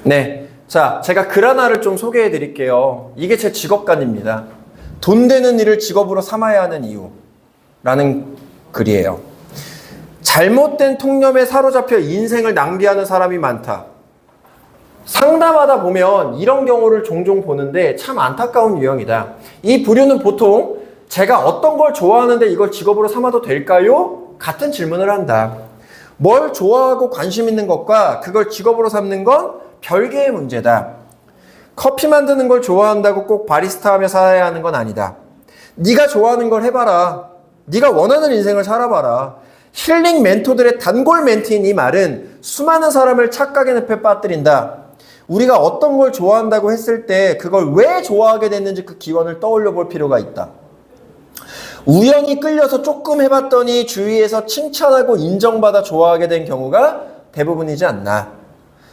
네. 자, 제가 글 하나를 좀 소개해 드릴게요. 이게 제 직업관입니다. 돈 되는 일을 직업으로 삼아야 하는 이유라는 글이에요. 잘못된 통념에 사로잡혀 인생을 낭비하는 사람이 많다. 상담하다 보면 이런 경우를 종종 보는데 참 안타까운 유형이다. 이 부류는 보통 제가 어떤 걸 좋아하는데 이걸 직업으로 삼아도 될까요? 같은 질문을 한다. 뭘 좋아하고 관심 있는 것과 그걸 직업으로 삼는 건 별개의 문제다. 커피 만드는 걸 좋아한다고 꼭 바리스타 하며 살아야 하는 건 아니다. 네가 좋아하는 걸 해봐라. 네가 원하는 인생을 살아봐라. 힐링 멘토들의 단골 멘트인 이 말은 수많은 사람을 착각의 늪에 빠뜨린다. 우리가 어떤 걸 좋아한다고 했을 때 그걸 왜 좋아하게 됐는지 그 기원을 떠올려 볼 필요가 있다. 우연히 끌려서 조금 해봤더니 주위에서 칭찬하고 인정받아 좋아하게 된 경우가 대부분이지 않나.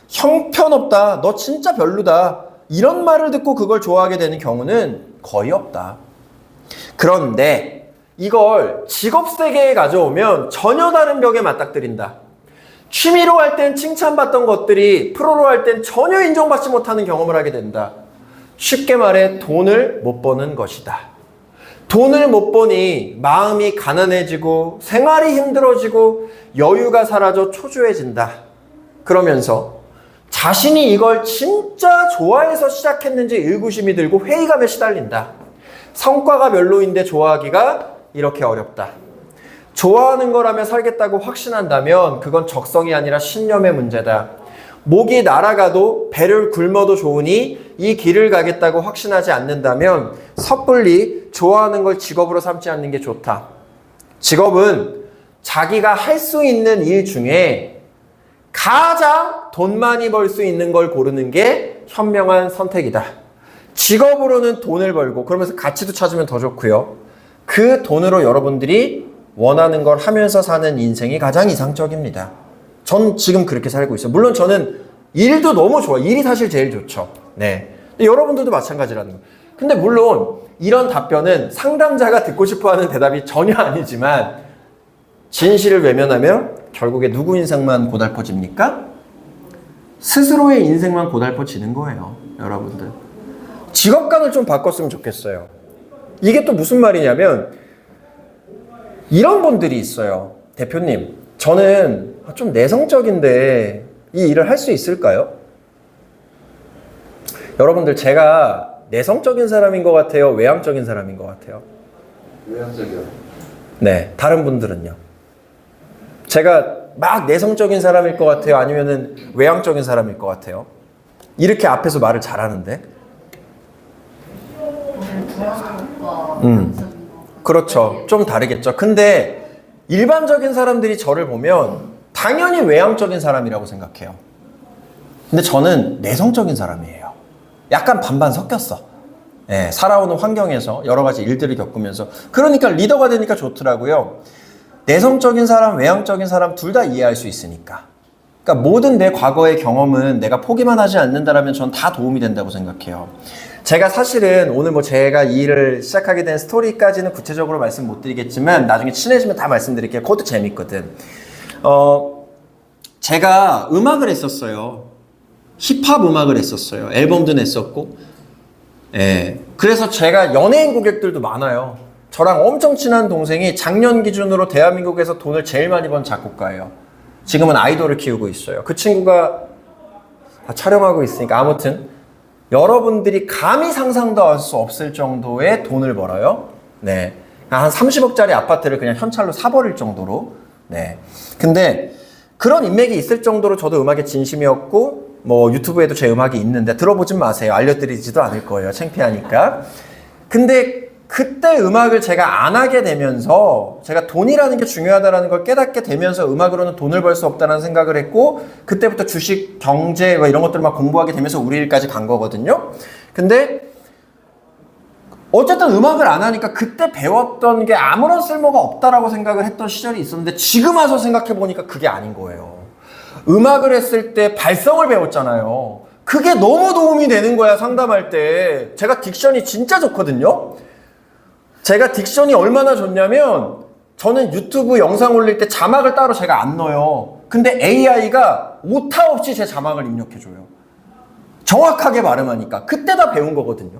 형편없다. 너 진짜 별로다. 이런 말을 듣고 그걸 좋아하게 되는 경우는 거의 없다. 그런데 이걸 직업 세계에 가져오면 전혀 다른 벽에 맞닥뜨린다. 취미로 할 땐 칭찬받던 것들이 프로로 할 땐 전혀 인정받지 못하는 경험을 하게 된다. 쉽게 말해 돈을 못 버는 것이다. 돈을 못 버니 마음이 가난해지고 생활이 힘들어지고 여유가 사라져 초조해진다. 그러면서 자신이 이걸 진짜 좋아해서 시작했는지 의구심이 들고 회의감에 시달린다. 성과가 별로인데 좋아하기가 이렇게 어렵다. 좋아하는 거라며 살겠다고 확신한다면 그건 적성이 아니라 신념의 문제다. 목이 날아가도 배를 굶어도 좋으니 이 길을 가겠다고 확신하지 않는다면 섣불리 좋아하는 걸 직업으로 삼지 않는 게 좋다. 직업은 자기가 할 수 있는 일 중에 가장 돈 많이 벌 수 있는 걸 고르는 게 현명한 선택이다. 직업으로는 돈을 벌고 그러면서 가치도 찾으면 더 좋고요. 그 돈으로 여러분들이 원하는 걸 하면서 사는 인생이 가장 이상적입니다. 전 지금 그렇게 살고 있어요. 물론 저는 일도 너무 좋아요. 일이 사실 제일 좋죠. 네. 근데 여러분들도 마찬가지라는 거예요. 근데 물론 이런 답변은 상담자가 듣고 싶어하는 대답이 전혀 아니지만 진실을 외면하면 결국에 누구 인생만 고달퍼집니까? 스스로의 인생만 고달퍼지는 거예요. 여러분들. 직업관을 좀 바꿨으면 좋겠어요. 이게 또 무슨 말이냐면 이런 분들이 있어요. 대표님, 저는 좀 내성적인데 이 일을 할 수 있을까요? 여러분들, 제가 내성적인 사람인 것 같아요? 외향적인 사람인 것 같아요? 외향적이요. 네, 다른 분들은요? 제가 막 내성적인 사람일 것 같아요? 아니면은 외향적인 사람일 것 같아요? 이렇게 앞에서 말을 잘하는데? 그렇죠. 좀 다르겠죠. 근데 일반적인 사람들이 저를 보면 당연히 외향적인 사람이라고 생각해요. 근데 저는 내성적인 사람이에요. 약간 반반 섞였어. 네, 살아오는 환경에서 여러 가지 일들을 겪으면서. 그러니까 리더가 되니까 좋더라고요. 내성적인 사람, 외향적인 사람 둘 다 이해할 수 있으니까. 그러니까 모든 내 과거의 경험은 내가 포기만 하지 않는다라면 전 다 도움이 된다고 생각해요. 제가 사실은 오늘 뭐 제가 이 일을 시작하게 된 스토리까지는 구체적으로 말씀 못 드리겠지만 나중에 친해지면 다 말씀드릴게요. 그것도 재밌거든. 제가 음악을 했었어요. 힙합 음악을 했었어요. 앨범도 냈었고. 예. 그래서 제가 연예인 고객들도 많아요. 저랑 엄청 친한 동생이 작년 기준으로 대한민국에서 돈을 제일 많이 번 작곡가예요. 지금은 아이돌을 키우고 있어요. 그 친구가 다 촬영하고 있으니까 아무튼 여러분들이 감히 상상도 할 수 없을 정도의 돈을 벌어요. 네. 한 30억짜리 아파트를 그냥 현찰로 사버릴 정도로. 네. 근데 그런 인맥이 있을 정도로 저도 음악에 진심이었고, 뭐 유튜브에도 제 음악이 있는데 들어보진 마세요. 알려드리지도 않을 거예요. 창피하니까. 근데 그때 음악을 제가 안 하게 되면서 제가 돈이라는 게 중요하다는 걸 깨닫게 되면서 음악으로는 돈을 벌 수 없다는 생각을 했고 그때부터 주식, 경제 이런 것들을 막 공부하게 되면서 우리 일까지 간 거거든요. 근데 어쨌든 음악을 안 하니까 그때 배웠던 게 아무런 쓸모가 없다라고 생각을 했던 시절이 있었는데 지금 와서 생각해 보니까 그게 아닌 거예요. 음악을 했을 때 발성을 배웠잖아요. 그게 너무 도움이 되는 거야. 상담할 때. 제가 딕션이 진짜 좋거든요. 제가 딕션이 얼마나 좋냐면 저는 유튜브 영상 올릴 때 자막을 따로 제가 안 넣어요. 근데 AI가 오타 없이 제 자막을 입력해줘요. 정확하게 발음하니까. 그때 다 배운 거거든요.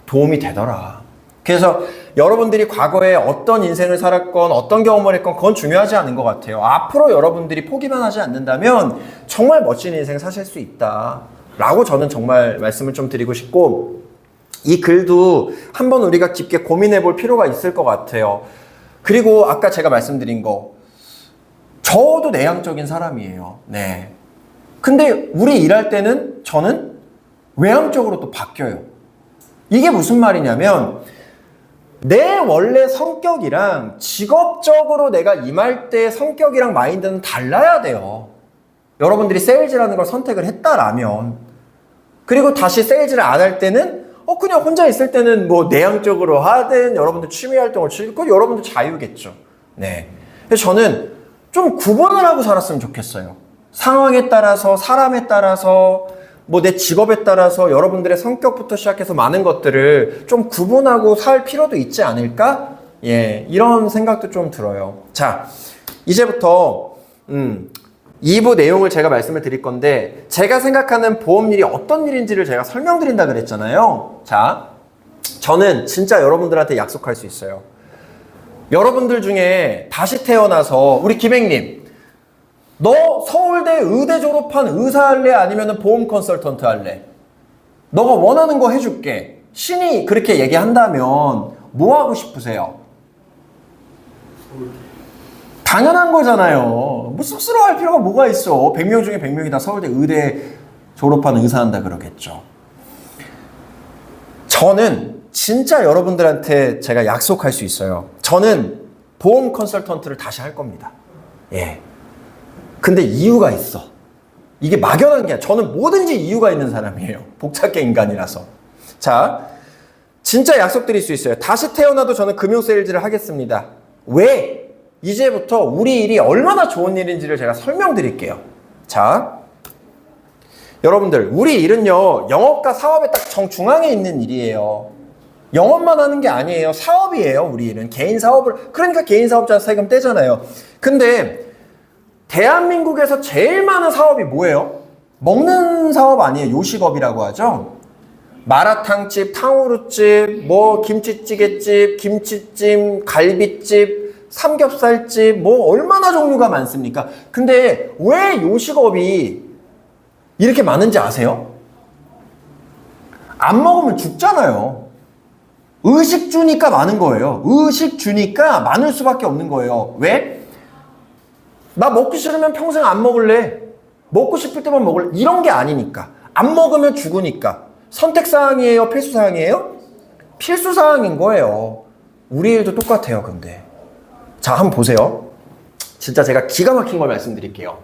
도움이 되더라. 그래서 여러분들이 과거에 어떤 인생을 살았건 어떤 경험을 했건 그건 중요하지 않은 것 같아요. 앞으로 여러분들이 포기만 하지 않는다면 정말 멋진 인생 사실 수 있다 라고 저는 정말 말씀을 좀 드리고 싶고, 이 글도 한번 우리가 깊게 고민해 볼 필요가 있을 것 같아요. 그리고 아까 제가 말씀드린 거, 저도 내향적인 사람이에요. 네. 근데 우리 일할 때는 저는 외향적으로 또 바뀌어요. 이게 무슨 말이냐면 내 원래 성격이랑 직업적으로 내가 임할 때 성격이랑 마인드는 달라야 돼요. 여러분들이 세일즈라는 걸 선택을 했다라면. 그리고 다시 세일즈를 안 할 때는 그냥 혼자 있을 때는 뭐 내향적으로 하든 여러분들 취미 활동을 즐기고 여러분들 자유겠죠. 네. 그래서 저는 좀 구분을 하고 살았으면 좋겠어요. 상황에 따라서, 사람에 따라서, 뭐 내 직업에 따라서 여러분들의 성격부터 시작해서 많은 것들을 좀 구분하고 살 필요도 있지 않을까? 예, 이런 생각도 좀 들어요. 자, 이제부터 2부 내용을 제가 말씀을 드릴 건데, 제가 생각하는 보험일이 어떤 일인지를 제가 설명드린다 그랬잖아요. 자, 저는 진짜 여러분들한테 약속할 수 있어요. 여러분들 중에 다시 태어나서, 우리 김행님, 너 서울대 의대 졸업한 의사 할래? 아니면 보험 컨설턴트 할래? 너가 원하는 거 해줄게. 신이 그렇게 얘기한다면 뭐 하고 싶으세요? 당연한 거잖아요. 뭐 쑥스러워할 필요가 뭐가 있어. 100명 중에 100명이 다 서울대 의대 졸업한 의사 한다 그러겠죠. 저는 진짜 여러분들한테 제가 약속할 수 있어요. 저는 보험 컨설턴트를 다시 할 겁니다. 예. 근데 이유가 있어. 이게 막연한 게 아니라 저는 뭐든지 이유가 있는 사람이에요. 복잡계 인간이라서. 자, 진짜 약속드릴 수 있어요. 다시 태어나도 저는 금융 세일즈를 하겠습니다. 왜? 이제부터 우리 일이 얼마나 좋은 일인지를 제가 설명드릴게요. 자, 여러분들, 우리 일은요, 영업과 사업의 딱 정중앙에 있는 일이에요. 영업만 하는 게 아니에요. 사업이에요, 우리 일은. 개인 사업을, 그러니까 개인 사업자 세금 떼잖아요. 근데 대한민국에서 제일 많은 사업이 뭐예요? 먹는 사업 아니에요. 요식업이라고 하죠. 마라탕집, 탕후루집, 뭐 김치찌개집, 김치찜, 갈비집, 삼겹살집, 뭐 얼마나 종류가 많습니까? 근데 왜 요식업이 이렇게 많은지 아세요? 안 먹으면 죽잖아요. 의식주니까 많은 거예요. 의식주니까 많을 수밖에 없는 거예요. 왜? 나 먹기 싫으면 평생 안 먹을래. 먹고 싶을 때만 먹을래. 이런 게 아니니까. 안 먹으면 죽으니까. 선택사항이에요? 필수사항이에요? 필수사항인 거예요. 우리 일도 똑같아요, 근데. 자, 한번 보세요. 진짜 제가 기가 막힌 걸 말씀드릴게요.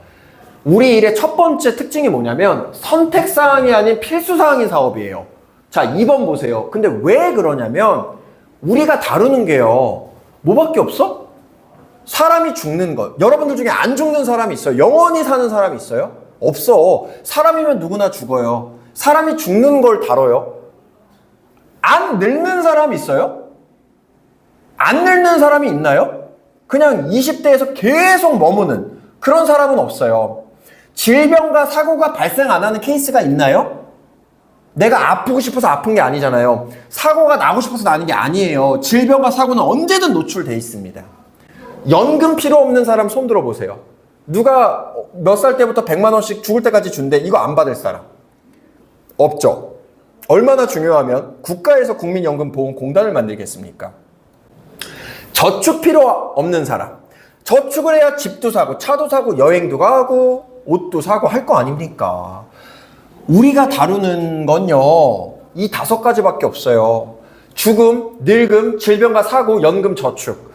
우리 일의 첫 번째 특징이 뭐냐면 선택사항이 아닌 필수사항인 사업이에요. 자, 2번 보세요. 근데 왜 그러냐면 우리가 다루는 게요. 뭐밖에 없어? 사람이 죽는 것. 여러분들 중에 안 죽는 사람이 있어요? 영원히 사는 사람이 있어요? 없어. 사람이면 누구나 죽어요. 사람이 죽는 걸 다뤄요. 안 늙는 사람이 있어요? 안 늙는 사람이 있나요? 그냥 20대에서 계속 머무는 그런 사람은 없어요. 질병과 사고가 발생 안 하는 케이스가 있나요? 내가 아프고 싶어서 아픈 게 아니잖아요. 사고가 나고 싶어서 나는 게 아니에요. 질병과 사고는 언제든 노출돼 있습니다. 연금 필요 없는 사람 손 들어보세요. 누가 몇 살 때부터 100만 원씩 죽을 때까지 준대. 이거 안 받을 사람 없죠. 얼마나 중요하면 국가에서 국민연금보험공단을 만들겠습니까? 저축 필요 없는 사람. 저축을 해야 집도 사고 차도 사고 여행도 가고 옷도 사고 할 거 아닙니까? 우리가 다루는 건요, 이 5가지밖에 없어요. 죽음, 늙음, 질병과 사고, 연금, 저축.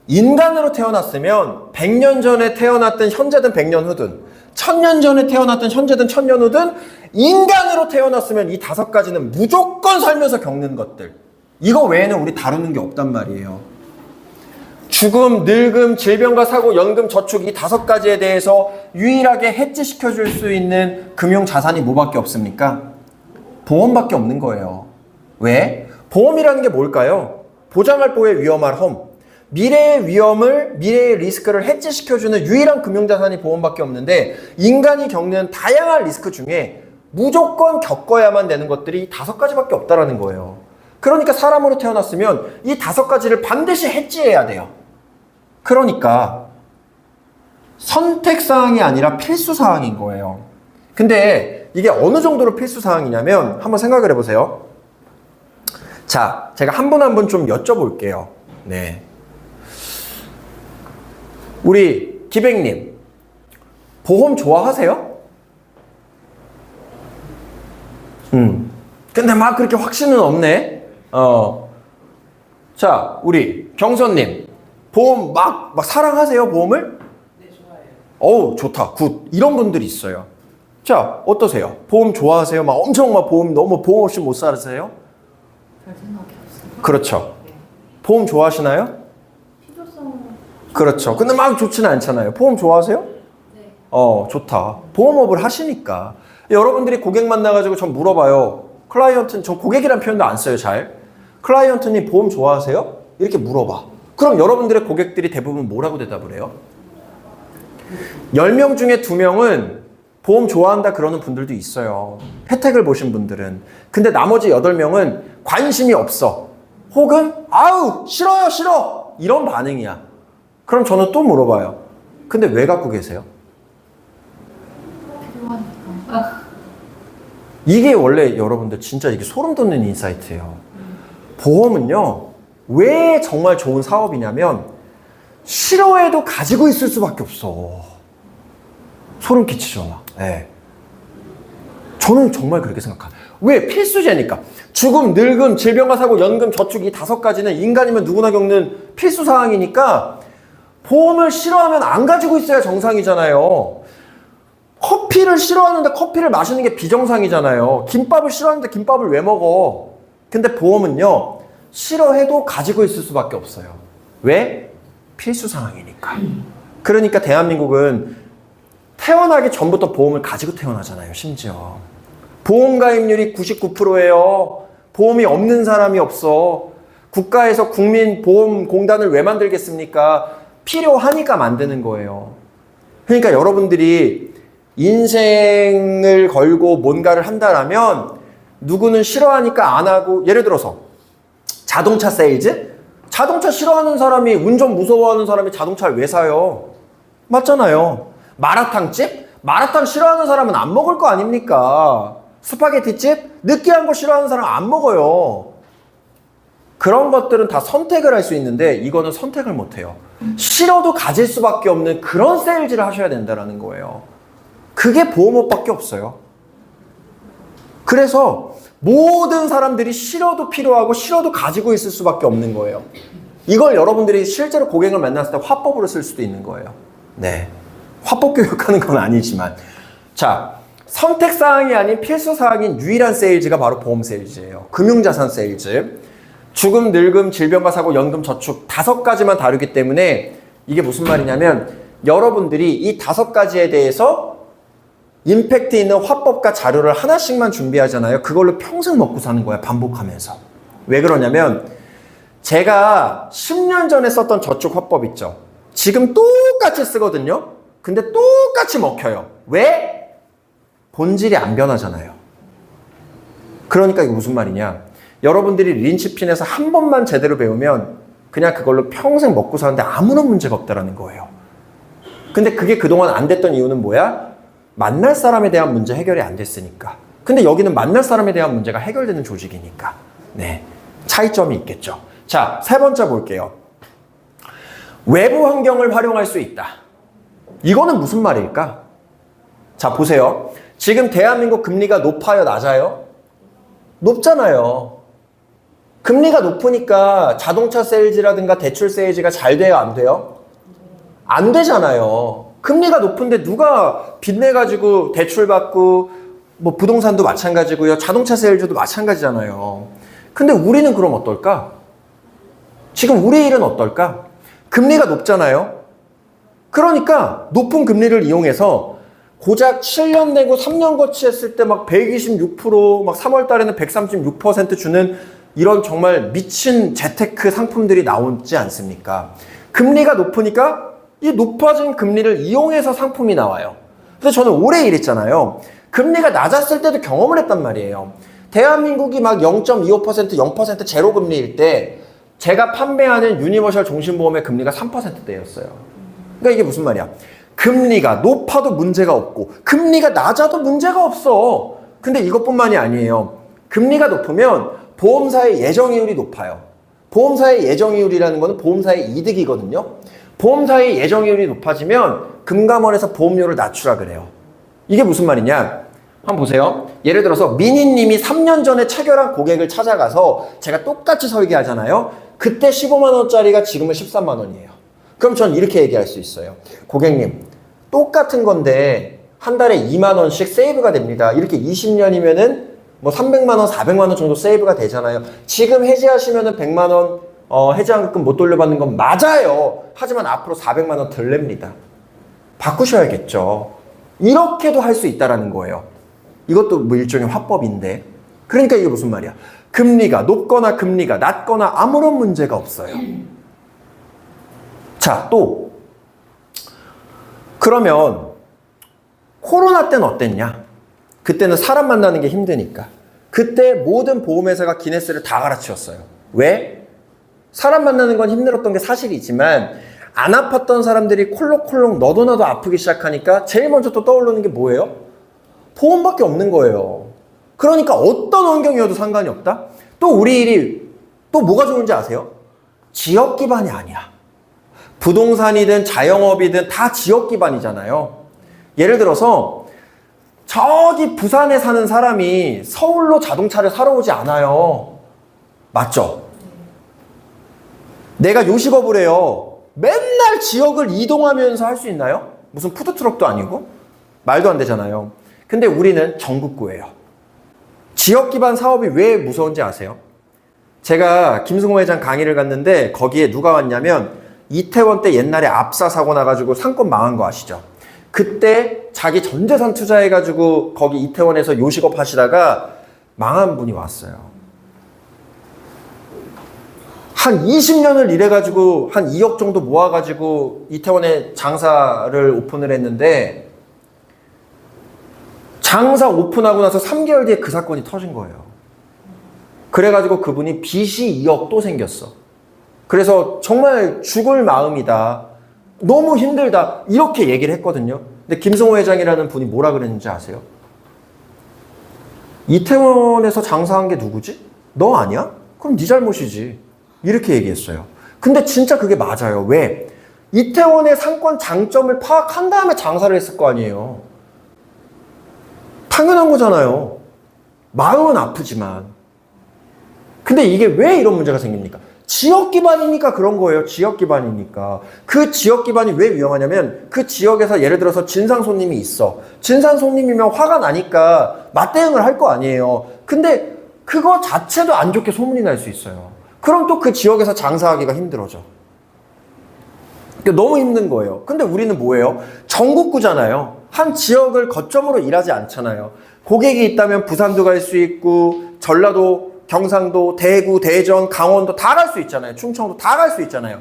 인간으로 태어났으면 100년 전에 태어났든 현재든 100년 후든 1000년 전에 태어났든 현재든 1000년 후든 인간으로 태어났으면 이 5가지는 무조건 살면서 겪는 것들. 이거 외에는 우리 다루는 게 없단 말이에요. 죽음, 늙음, 질병과 사고, 연금, 저축 이 5가지에 대해서 유일하게 해지시켜줄 수 있는 금융자산이 뭐밖에 없습니까? 보험밖에 없는 거예요. 왜? 보험이라는 게 뭘까요? 보장할 보에 위험할 험. 미래의 위험을, 미래의 리스크를 해지시켜주는 유일한 금융자산이 보험밖에 없는데 인간이 겪는 다양한 리스크 중에 무조건 겪어야만 되는 것들이 5가지밖에 없다라는 거예요. 그러니까 사람으로 태어났으면 이 5가지를 반드시 해지해야 돼요. 그러니까 선택사항이 아니라 필수사항인 거예요. 근데 이게 어느 정도로 필수사항이냐면 한번 생각을 해보세요. 자, 제가 한 분 한 분 좀 여쭤볼게요. 네. 우리 기백님, 보험 좋아하세요? 근데 막 그렇게 확신은 없네. 자, 우리 경선님, 보험 막 사랑하세요, 보험을? 네, 좋아해요. 어우, 좋다, 굿. 이런 분들이 있어요. 자, 어떠세요? 보험 좋아하세요? 막 엄청 막 보험, 너무 보험 없이 못 살으세요? 별 생각이 없어요. 그렇죠. 네. 보험 좋아하시나요? 필요성. 그렇죠. 근데 막 좋지는 않잖아요. 보험 좋아하세요? 네. 좋다. 보험업을 하시니까. 여러분들이 고객 만나가지고 전 물어봐요. 클라이언트는, 저 고객이란 표현도 안 써요, 잘. 클라이언트님 보험 좋아하세요? 이렇게 물어봐. 그럼 여러분들의 고객들이 대부분 뭐라고 대답을 해요? 10명 중에 2명은 보험 좋아한다 그러는 분들도 있어요. 혜택을 보신 분들은. 근데 나머지 8명은 관심이 없어. 혹은 아우 싫어요 싫어 이런 반응이야. 그럼 저는 또 물어봐요. 근데 왜 갖고 계세요? 필요하니까. 이게 원래 여러분들 진짜 이게 소름 돋는 인사이트예요. 보험은요, 왜 정말 좋은 사업이냐면 싫어해도 가지고 있을 수밖에 없어. 소름 끼치죠, 막. 네. 저는 정말 그렇게 생각해요. 왜? 필수제니까. 죽음, 늙음, 질병과 사고, 연금, 저축 이 5가지는 인간이면 누구나 겪는 필수사항이니까 보험을 싫어하면 안 가지고 있어야 정상이잖아요. 커피를 싫어하는데 커피를 마시는 게 비정상이잖아요. 김밥을 싫어하는데 김밥을 왜 먹어? 근데 보험은요, 싫어해도 가지고 있을 수밖에 없어요. 왜? 필수사항이니까. 그러니까 대한민국은 태어나기 전부터 보험을 가지고 태어나잖아요, 심지어. 보험 가입률이 99%예요. 보험이 없는 사람이 없어. 국가에서 국민보험공단을 왜 만들겠습니까? 필요하니까 만드는 거예요. 그러니까 여러분들이 인생을 걸고 뭔가를 한다라면 누구는 싫어하니까 안 하고, 예를 들어서 자동차 세일즈? 자동차 싫어하는 사람이, 운전 무서워하는 사람이 자동차를 왜 사요? 맞잖아요. 마라탕집? 마라탕 싫어하는 사람은 안 먹을 거 아닙니까? 스파게티집? 느끼한 거 싫어하는 사람 안 먹어요. 그런 것들은 다 선택을 할 수 있는데 이거는 선택을 못 해요. 싫어도 가질 수밖에 없는 그런 세일즈를 하셔야 된다는 거예요. 그게 보험업밖에 없어요. 그래서 모든 사람들이 싫어도 필요하고 싫어도 가지고 있을 수밖에 없는 거예요. 이걸 여러분들이 실제로 고객을 만났을 때 화법으로 쓸 수도 있는 거예요. 네. 화법 교육하는 건 아니지만. 자, 선택사항이 아닌 필수사항인 유일한 세일즈가 바로 보험 세일즈예요. 금융자산 세일즈. 죽음, 늙음, 질병과 사고, 연금, 저축 5가지만 다루기 때문에 이게 무슨 말이냐면 여러분들이 이 5가지에 대해서 임팩트 있는 화법과 자료를 하나씩만 준비하잖아요. 그걸로 평생 먹고 사는 거야, 반복하면서. 왜 그러냐면 제가 10년 전에 썼던 저축 화법 있죠. 지금 똑같이 쓰거든요. 근데 똑같이 먹혀요. 왜? 본질이 안 변하잖아요. 그러니까 이게 무슨 말이냐. 여러분들이 린치핀에서 한 번만 제대로 배우면 그냥 그걸로 평생 먹고 사는데 아무런 문제가 없다라는 거예요. 근데 그게 그동안 안 됐던 이유는 뭐야? 만날 사람에 대한 문제 해결이 안 됐으니까. 근데 여기는 만날 사람에 대한 문제가 해결되는 조직이니까. 네. 차이점이 있겠죠. 자, 3번째 볼게요. 외부 환경을 활용할 수 있다. 이거는 무슨 말일까? 자, 보세요. 지금 대한민국 금리가 높아요, 낮아요? 높잖아요. 금리가 높으니까 자동차 세일즈라든가 대출 세일즈가 잘 돼요, 안 돼요? 안 되잖아요. 금리가 높은데 누가 빚내가지고 대출 받고, 뭐 부동산도 마찬가지고요. 자동차 세일즈도 마찬가지잖아요. 근데 우리는 그럼 어떨까? 지금 우리 일은 어떨까? 금리가 높잖아요. 그러니까 높은 금리를 이용해서 고작 7년 내고 3년 거치했을 때 막 126%, 막 3월 달에는 136% 주는 이런 정말 미친 재테크 상품들이 나오지 않습니까? 금리가 높으니까 이 높아진 금리를 이용해서 상품이 나와요. 그래서 저는 올해 일했잖아요. 금리가 낮았을 때도 경험을 했단 말이에요. 대한민국이 막 0.25%, 0% 제로 금리일 때 제가 판매하는 유니버셜 종신보험의 금리가 3%대였어요. 그러니까 이게 무슨 말이야? 금리가 높아도 문제가 없고 금리가 낮아도 문제가 없어. 근데 이것뿐만이 아니에요. 금리가 높으면 보험사의 예정이율이 높아요. 보험사의 예정이율이라는 거는 보험사의 이득이거든요. 보험사의 예정이율이 높아지면 금감원에서 보험료를 낮추라 그래요. 이게 무슨 말이냐? 한번 보세요. 예를 들어서 미니님이 3년 전에 체결한 고객을 찾아가서 제가 똑같이 설계하잖아요. 그때 15만 원짜리가 지금은 13만 원이에요. 그럼 전 이렇게 얘기할 수 있어요. 고객님, 똑같은 건데 한 달에 2만 원씩 세이브가 됩니다. 이렇게 20년이면은 뭐 300만 원, 400만 원 정도 세이브가 되잖아요. 지금 해지하시면은 100만 원 해지환급금 못 돌려받는 건 맞아요. 하지만 앞으로 400만 원 덜 냅니다. 바꾸셔야겠죠. 이렇게도 할 수 있다라는 거예요. 이것도 뭐 일종의 화법인데. 그러니까 이게 무슨 말이야? 금리가 높거나 금리가 낮거나 아무런 문제가 없어요. 자, 또 그러면 코로나 때는 어땠냐? 그때는 사람 만나는 게 힘드니까. 그때 모든 보험회사가 기네스를 다 갈아치웠어요. 왜? 사람 만나는 건 힘들었던 게 사실이지만 안 아팠던 사람들이 콜록콜록 너도 나도 아프기 시작하니까 제일 먼저 또 떠오르는 게 뭐예요? 보험밖에 없는 거예요. 그러니까 어떤 환경이어도 상관이 없다? 또 우리 일이 또 뭐가 좋은지 아세요? 지역 기반이 아니야. 부동산이든 자영업이든 다 지역 기반이잖아요. 예를 들어서 저기 부산에 사는 사람이 서울로 자동차를 사러 오지 않아요. 맞죠? 내가 요식업을 해요. 맨날 지역을 이동하면서 할 수 있나요? 무슨 푸드트럭도 아니고? 말도 안 되잖아요. 근데 우리는 전국구예요. 지역 기반 사업이 왜 무서운지 아세요? 제가 김승호 회장 강의를 갔는데 거기에 누가 왔냐면 이태원 때 옛날에 압사 사고 나가지고 상권 망한 거 아시죠? 그때 자기 전 재산 투자해가지고 거기 이태원에서 요식업 하시다가 망한 분이 왔어요. 한 20년을 일해가지고 한 2억 정도 모아가지고 이태원에 장사를 오픈을 했는데 장사 오픈하고 나서 3개월 뒤에 그 사건이 터진 거예요. 그래가지고 그분이 빚이 2억 또 생겼어. 그래서 정말 죽을 마음이다. 너무 힘들다. 이렇게 얘기를 했거든요. 근데 김승호 회장이라는 분이 뭐라 그랬는지 아세요? 이태원에서 장사한 게 누구지? 너 아니야? 그럼 네 잘못이지. 이렇게 얘기했어요. 근데 진짜 그게 맞아요. 왜? 이태원의 상권 장점을 파악한 다음에 장사를 했을 거 아니에요. 당연한 거잖아요. 마음은 아프지만. 근데 이게 왜 이런 문제가 생깁니까? 지역 기반이니까 그런 거예요. 지역 기반이니까. 그 지역 기반이 왜 위험하냐면 그 지역에서 예를 들어서 진상 손님이 있어. 진상 손님이면 화가 나니까 맞대응을 할 거 아니에요. 근데 그거 자체도 안 좋게 소문이 날 수 있어요. 그럼 또 그 지역에서 장사하기가 힘들어져. 그러니까 너무 힘든 거예요. 근데 우리는 뭐예요? 전국구잖아요. 한 지역을 거점으로 일하지 않잖아요. 고객이 있다면 부산도 갈 수 있고 전라도, 경상도, 대구, 대전, 강원도 다 갈 수 있잖아요. 충청도 다 갈 수 있잖아요.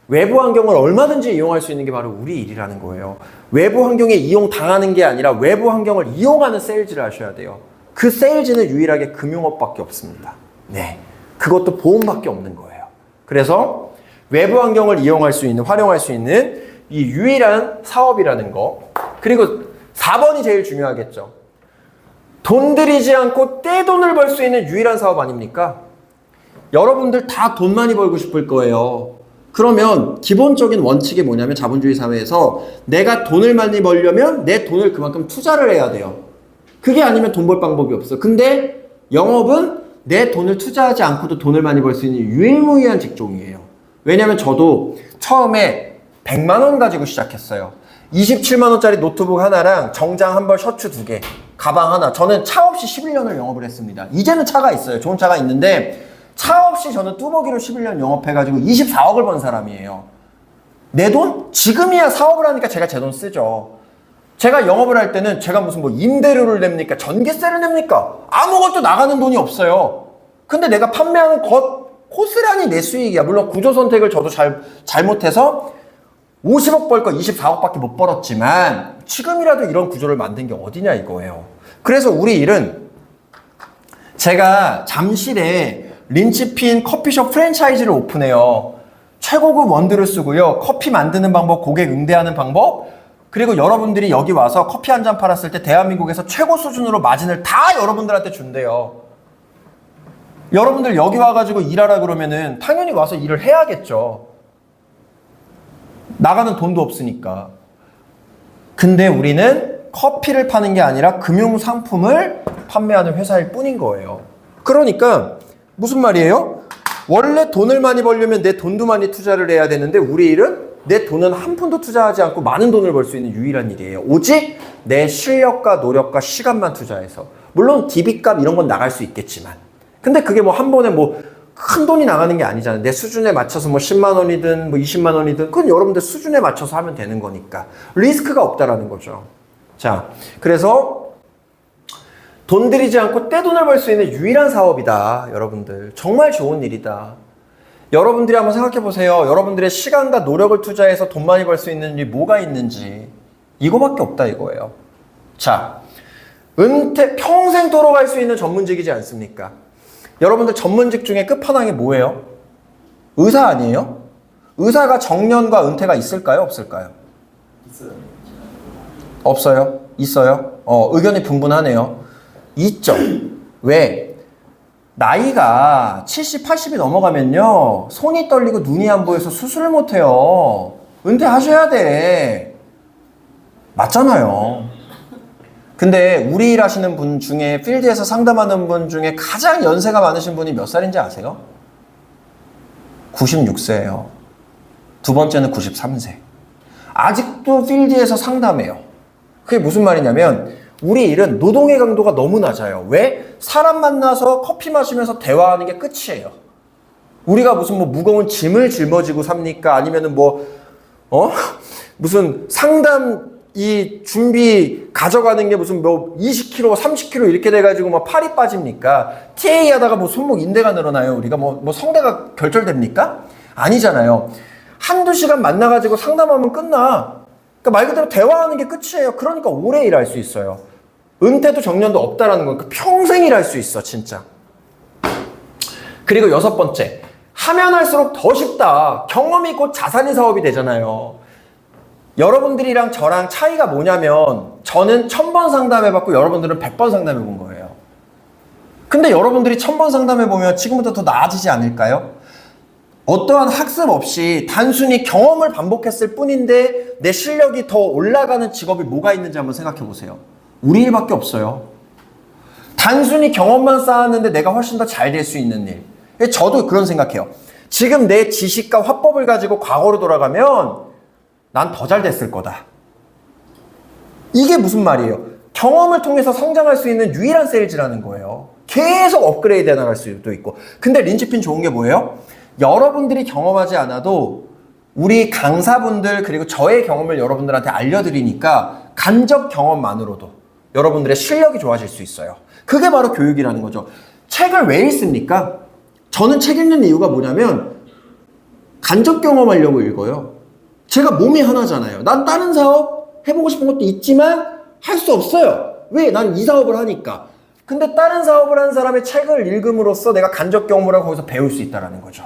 외부 환경을 얼마든지 이용할 수 있는 게 바로 우리 일이라는 거예요. 외부 환경에 이용당하는 게 아니라 외부 환경을 이용하는 세일즈를 하셔야 돼요. 그 세일즈는 유일하게 금융업밖에 없습니다. 네, 그것도 보험밖에 없는 거예요. 그래서 외부 환경을 이용할 수 있는, 활용할 수 있는 이 유일한 사업이라는 거. 그리고 4번이 제일 중요하겠죠. 돈 들이지 않고 떼돈을 벌 수 있는 유일한 사업 아닙니까? 여러분들 다 돈 많이 벌고 싶을 거예요. 그러면 기본적인 원칙이 뭐냐면 자본주의 사회에서 내가 돈을 많이 벌려면 내 돈을 그만큼 투자를 해야 돼요. 그게 아니면 돈 벌 방법이 없어. 근데 영업은 내 돈을 투자하지 않고도 돈을 많이 벌 수 있는 유일무이한 직종이에요. 왜냐면 저도 처음에 100만 원 가지고 시작했어요. 27만 원짜리 노트북 하나랑 정장 한 벌, 셔츠 2개, 가방 하나. 저는 차 없이 11년을 영업을 했습니다. 이제는 차가 있어요. 좋은 차가 있는데 차 없이 저는 뚜벅이로 11년 영업해가지고 24억을 번 사람이에요. 내 돈? 지금이야 사업을 하니까 제가 제 돈 쓰죠. 제가 영업을 할 때는 제가 무슨 뭐 임대료를 냅니까? 전기세를 냅니까? 아무것도 나가는 돈이 없어요. 근데 내가 판매하는 것 고스란히 내 수익이야. 물론 구조 선택을 저도 잘못해서 50억 벌 거 24억밖에 못 벌었지만 지금이라도 이런 구조를 만든 게 어디냐 이거예요. 그래서 우리 일은 제가 잠실에 린치핀 커피숍 프랜차이즈를 오픈해요. 최고급 원두를 쓰고요. 커피 만드는 방법, 고객 응대하는 방법, 그리고 여러분들이 여기 와서 커피 한 잔 팔았을 때 대한민국에서 최고 수준으로 마진을 다 여러분들한테 준대요. 여러분들 여기 와가지고 일하라 그러면은 당연히 와서 일을 해야겠죠. 나가는 돈도 없으니까. 근데 우리는 커피를 파는 게 아니라 금융상품을 판매하는 회사일 뿐인 거예요. 그러니까 무슨 말이에요? 원래 돈을 많이 벌려면 내 돈도 많이 투자를 해야 되는데 우리 일은 내 돈은 한 푼도 투자하지 않고 많은 돈을 벌 수 있는 유일한 일이에요. 오직 내 실력과 노력과 시간만 투자해서. 물론 DB값 이런 건 나갈 수 있겠지만 근데 그게 뭐 한 번에 뭐 큰 돈이 나가는 게 아니잖아요. 내 수준에 맞춰서 뭐 10만 원이든 뭐 20만 원이든 그건 여러분들 수준에 맞춰서 하면 되는 거니까 리스크가 없다라는 거죠. 자, 그래서 돈 들이지 않고 떼돈을 벌 수 있는 유일한 사업이다. 여러분들 정말 좋은 일이다. 여러분들이 한번 생각해 보세요. 여러분들의 시간과 노력을 투자해서 돈 많이 벌 수 있는 일이 뭐가 있는지 이거밖에 없다 이거예요. 자, 은퇴 평생 돌아갈 수 있는 전문직이지 않습니까? 여러분들 전문직 중에 끝판왕이 뭐예요? 의사 아니에요? 의사가 정년과 은퇴가 있을까요? 없을까요? 있어요. 없어요? 있어요? 의견이 분분하네요. 있죠. 왜? 나이가 70, 80이 넘어가면요. 손이 떨리고 눈이 안 보여서 수술을 못 해요. 은퇴하셔야 돼. 맞잖아요. 근데 우리 일 하시는 분 중에 필드에서 상담하는 분 중에 가장 연세가 많으신 분이 몇 살인지 아세요? 96세예요. 두 번째는 93세. 아직도 필드에서 상담해요. 그게 무슨 말이냐면 우리 일은 노동의 강도가 너무 낮아요. 왜? 사람 만나서 커피 마시면서 대화하는 게 끝이에요. 우리가 무슨 뭐 무거운 짐을 짊어지고 삽니까? 아니면은 무슨 상담 이 준비 가져가는 게 무슨 뭐 20kg, 30kg 이렇게 돼가지고 막 팔이 빠집니까? TA 하다가 뭐 손목 인대가 늘어나요? 우리가 뭐 성대가 결절됩니까? 아니잖아요. 한두 시간 만나가지고 상담하면 끝나. 그러니까 말 그대로 대화하는 게 끝이에요. 그러니까 오래 일할 수 있어요. 은퇴도 정년도 없다라는 건 평생 일할 수 있어, 진짜. 그리고 6번째. 하면 할수록 더 쉽다. 경험이 곧 자산인 사업이 되잖아요. 여러분들이랑 저랑 차이가 뭐냐면 저는 1000번 상담해봤고 여러분들은 100번 상담해본 거예요. 근데 여러분들이 1000번 상담해보면 지금부터 더 나아지지 않을까요? 어떠한 학습 없이 단순히 경험을 반복했을 뿐인데 내 실력이 더 올라가는 직업이 뭐가 있는지 한번 생각해 보세요. 우리 일밖에 없어요. 단순히 경험만 쌓았는데 내가 훨씬 더 잘 될 수 있는 일. 저도 그런 생각해요. 지금 내 지식과 화법을 가지고 과거로 돌아가면 난 더 잘 됐을 거다. 이게 무슨 말이에요? 경험을 통해서 성장할 수 있는 유일한 세일즈라는 거예요. 계속 업그레이드 해나갈 수도 있고. 근데 린치핀 좋은 게 뭐예요? 여러분들이 경험하지 않아도 우리 강사분들 그리고 저의 경험을 여러분들한테 알려드리니까 간접 경험만으로도 여러분들의 실력이 좋아질 수 있어요. 그게 바로 교육이라는 거죠. 책을 왜 읽습니까? 저는 책 읽는 이유가 뭐냐면 간접 경험하려고 읽어요. 제가 몸이 하나잖아요. 난 다른 사업 해보고 싶은 것도 있지만 할 수 없어요. 왜? 난 이 사업을 하니까. 근데 다른 사업을 한 사람의 책을 읽음으로써 내가 간접 경험을 하고 거기서 배울 수 있다는 거죠.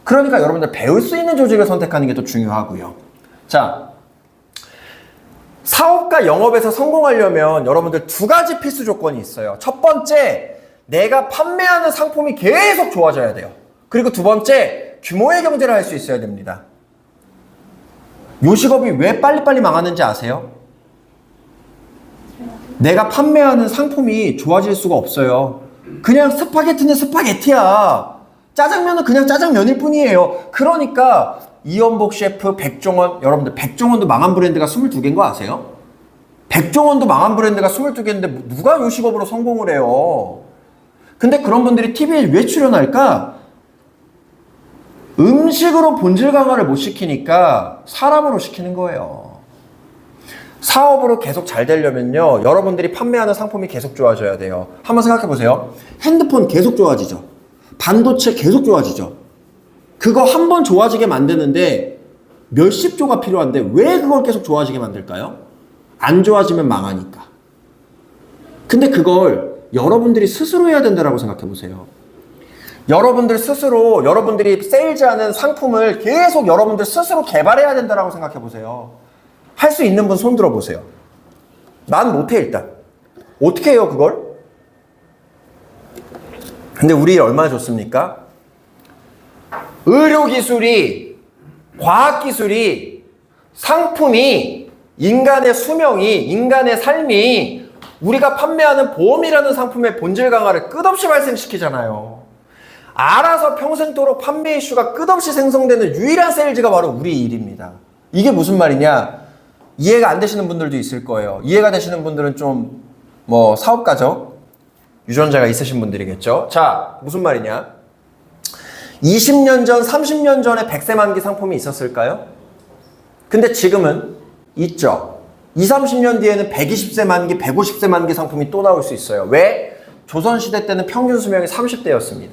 그러니까 여러분들 배울 수 있는 조직을 선택하는 게 더 중요하고요. 자, 사업과 영업에서 성공하려면 여러분들 2가지 필수 조건이 있어요. 첫 번째, 내가 판매하는 상품이 계속 좋아져야 돼요. 그리고 2번째, 규모의 경제를 할 수 있어야 됩니다. 요식업이 왜 빨리빨리 망하는지 아세요? 내가 판매하는 상품이 좋아질 수가 없어요. 그냥 스파게티는 스파게티야. 짜장면은 그냥 짜장면일 뿐이에요. 그러니까 이연복 셰프, 백종원, 여러분들 백종원도 망한 브랜드가 22개인 거 아세요? 백종원도 망한 브랜드가 22개인데 누가 요식업으로 성공을 해요? 근데 그런 분들이 TV에 왜 출연할까? 음식으로 본질 강화를 못 시키니까 사람으로 시키는 거예요. 사업으로 계속 잘 되려면요, 여러분들이 판매하는 상품이 계속 좋아져야 돼요. 한번 생각해 보세요. 핸드폰 계속 좋아지죠. 반도체 계속 좋아지죠. 그거 한 번 좋아지게 만드는데 몇십 조가 필요한데 왜 그걸 계속 좋아지게 만들까요? 안 좋아지면 망하니까. 근데 그걸 여러분들이 스스로 해야 된다고 생각해 보세요. 여러분들 스스로 여러분들이 세일즈하는 상품을 계속 여러분들 스스로 개발해야 된다고 생각해 보세요. 할 수 있는 분 손 들어 보세요. 난 못해 일단. 어떻게 해요 그걸? 근데 우리 얼마나 좋습니까? 의료기술이, 과학기술이, 상품이, 인간의 수명이, 인간의 삶이 우리가 판매하는 보험이라는 상품의 본질 강화를 끝없이 발생시키잖아요. 알아서 평생도록 판매 이슈가 끝없이 생성되는 유일한 세일즈가 바로 우리 일입니다. 이게 무슨 말이냐? 이해가 안 되시는 분들도 있을 거예요. 이해가 되시는 분들은 좀 사업가적 유전자가 있으신 분들이겠죠. 자, 무슨 말이냐? 20년 전, 30년 전에 100세 만기 상품이 있었을까요? 근데 지금은 있죠. 20, 30년 뒤에는 120세 만기, 150세 만기 상품이 또 나올 수 있어요. 왜? 조선시대 때는 평균 수명이 30대였습니다.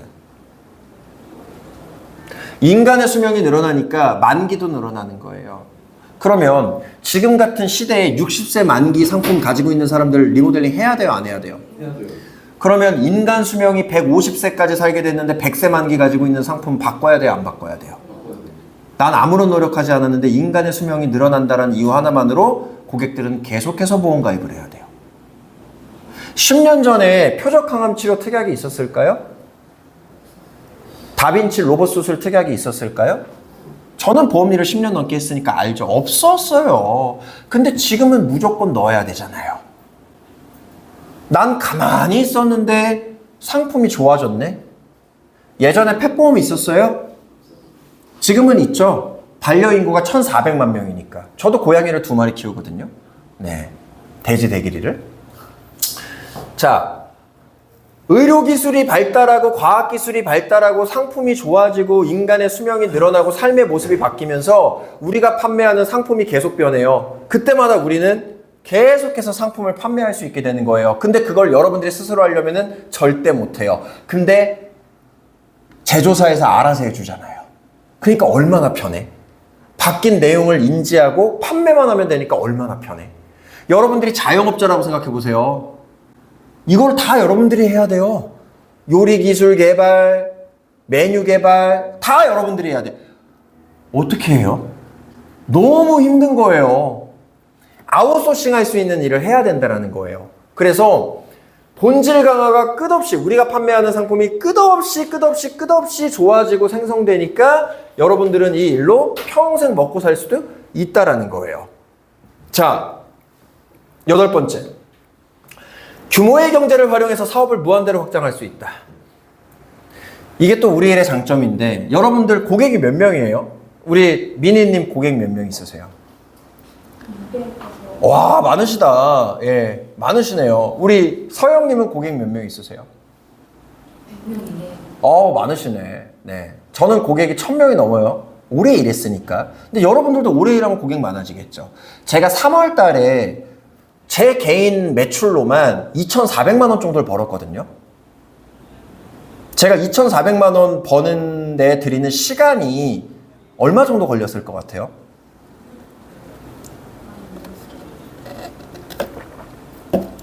인간의 수명이 늘어나니까 만기도 늘어나는 거예요. 그러면 지금 같은 시대에 60세 만기 상품 가지고 있는 사람들 리모델링 해야 돼요? 안 해야 돼요? 해야 돼요. 그러면 인간 수명이 150세까지 살게 됐는데 100세 만기 가지고 있는 상품 바꿔야 돼요? 안 바꿔야 돼요? 난 아무런 노력하지 않았는데 인간의 수명이 늘어난다는 이유 하나만으로 고객들은 계속해서 보험 가입을 해야 돼요. 10년 전에 표적 항암 치료 특약이 있었을까요? 다빈치 로봇 수술 특약이 있었을까요? 저는 보험 일을 10년 넘게 했으니까 알죠. 없었어요. 근데 지금은 무조건 넣어야 되잖아요. 난 가만히 있었는데 상품이 좋아졌네. 예전에 펫보험이 있었어요? 지금은 있죠. 반려인구가 1,400만 명이니까. 저도 고양이를 2마리 키우거든요. 네, 돼지 대기리를. 자, 의료기술이 발달하고 과학기술이 발달하고 상품이 좋아지고 인간의 수명이 늘어나고 삶의 모습이 바뀌면서 우리가 판매하는 상품이 계속 변해요. 그때마다 우리는 계속해서 상품을 판매할 수 있게 되는 거예요. 근데 그걸 여러분들이 스스로 하려면 절대 못해요. 근데 제조사에서 알아서 해주잖아요. 그러니까 얼마나 편해. 바뀐 내용을 인지하고 판매만 하면 되니까 얼마나 편해. 여러분들이 자영업자라고 생각해 보세요. 이걸 다 여러분들이 해야 돼요. 요리 기술 개발, 메뉴 개발 다 여러분들이 해야 돼. 어떻게 해요? 너무 힘든 거예요. 아웃소싱 할 수 있는 일을 해야 된다는 거예요. 그래서 본질 강화가 끝없이 우리가 판매하는 상품이 끝없이 좋아지고 생성되니까 여러분들은 이 일로 평생 먹고 살 수도 있다라는 거예요. 자, 8번째. 규모의 경제를 활용해서 사업을 무한대로 확장할 수 있다. 이게 또 우리 일의 장점인데 여러분들 고객이 몇 명이에요? 우리 미니님 고객 몇 명 있으세요? 와, 많으시다. 예, 많으시네요. 우리 서영님은 고객 몇 명 있으세요? 100명이네. 많으시네. 네, 저는 고객이 1000명이 넘어요. 오래 일했으니까. 근데 여러분들도 오래 일하면 고객 많아지겠죠. 제가 3월 달에 제 개인 매출로만 2,400만 원 정도를 벌었거든요. 제가 2,400만 원 버는 데 들이는 시간이 얼마 정도 걸렸을 것 같아요?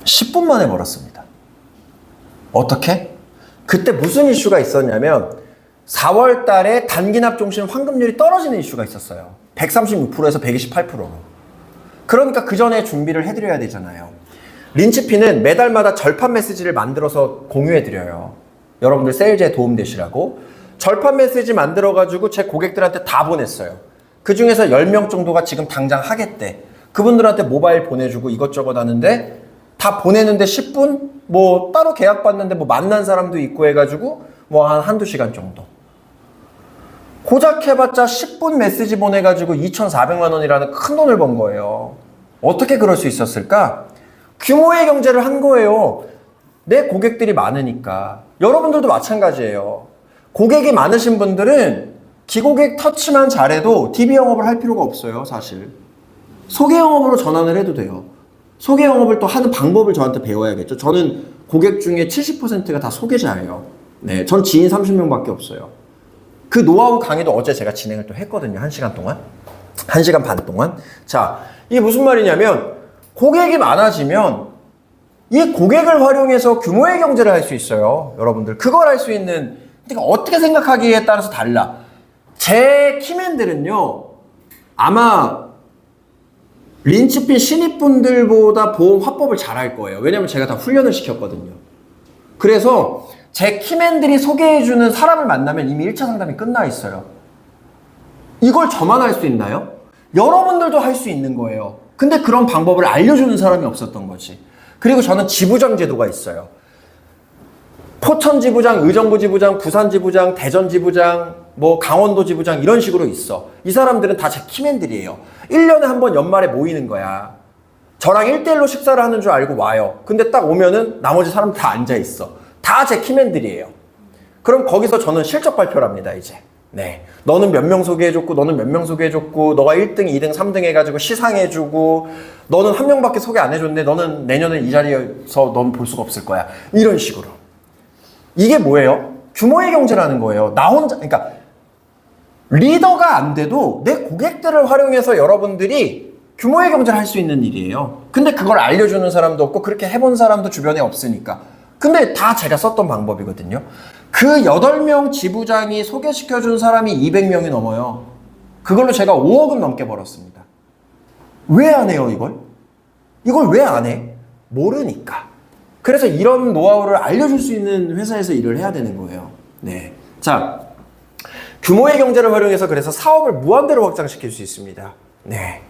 (10분) 만에 벌었습니다. 어떻게? 그때 무슨 이슈가 있었냐면 4월 달에 단기납 종신 환급률이 떨어지는 이슈가 있었어요. 136%에서 128%로. 그러니까 그 전에 준비를 해드려야 되잖아요. 린치피는 매달마다 절판 메시지를 만들어서 공유해드려요. 여러분들 세일즈에 도움되시라고. 절판 메시지 만들어가지고 제 고객들한테 다 보냈어요. 그 중에서 10명 정도가 지금 당장 하겠대. 그분들한테 모바일 보내주고 이것저것 하는데 다 보내는데 10분? 따로 계약 받는데 만난 사람도 있고 해가지고 한두 시간 정도. 고작 해봤자 10분 메시지 보내가지고 2,400만 원이라는 큰 돈을 번 거예요. 어떻게 그럴 수 있었을까? 규모의 경제를 한 거예요. 내 고객들이 많으니까. 여러분들도 마찬가지예요. 고객이 많으신 분들은 기고객 터치만 잘해도 DB 영업을 할 필요가 없어요, 사실. 소개 영업으로 전환을 해도 돼요. 소개 영업을 또 하는 방법을 저한테 배워야겠죠. 저는 고객 중에 70%가 다 소개자예요. 네, 전 지인 30명밖에 없어요. 그 노하우 강의도 어제 제가 진행을 또 했거든요. 1시간 동안. 1시간 반 동안. 자, 이게 무슨 말이냐면 고객이 많아지면 이 고객을 활용해서 규모의 경제를 할 수 있어요. 여러분들 그걸 할 수 있는, 그러니까 어떻게 생각하기에 따라서 달라. 제 키맨들은요 아마 린치핀 신입분들보다 보험 화법을 잘할 거예요. 왜냐면 제가 다 훈련을 시켰거든요. 그래서 제 키맨들이 소개해주는 사람을 만나면 이미 1차 상담이 끝나 있어요. 이걸 저만 할 수 있나요? 여러분들도 할 수 있는 거예요. 근데 그런 방법을 알려주는 사람이 없었던 거지. 그리고 저는 지부장 제도가 있어요. 포천 지부장, 의정부 지부장, 부산 지부장, 대전 지부장, 뭐 강원도 지부장 이런 식으로 있어. 이 사람들은 다 제 키맨들이에요. 1년에 한 번 연말에 모이는 거야. 저랑 1대1로 식사를 하는 줄 알고 와요. 근데 딱 오면은 나머지 사람 다 앉아 있어. 다 제 키맨들이에요. 그럼 거기서 저는 실적 발표를 합니다, 이제. 네. 너는 몇 명 소개해줬고, 너는 몇 명 소개해줬고, 너가 1등, 2등, 3등 해가지고 시상해주고, 너는 한 명밖에 소개 안 해줬는데, 너는 내년에 이 자리에서 넌 볼 수가 없을 거야. 이런 식으로. 이게 뭐예요? 규모의 경제라는 거예요. 나 혼자, 그러니까, 리더가 안 돼도 내 고객들을 활용해서 여러분들이 규모의 경제를 할 수 있는 일이에요. 근데 그걸 알려주는 사람도 없고, 그렇게 해본 사람도 주변에 없으니까. 근데 다 제가 썼던 방법이거든요. 그 8명 지부장이 소개시켜준 사람이 200명이 넘어요. 그걸로 제가 5억은 넘게 벌었습니다. 왜 안 해요, 이걸? 이걸 왜 안 해? 모르니까. 그래서 이런 노하우를 알려줄 수 있는 회사에서 일을 해야 되는 거예요. 네. 자, 규모의 경제를 활용해서 그래서 사업을 무한대로 확장시킬 수 있습니다. 네.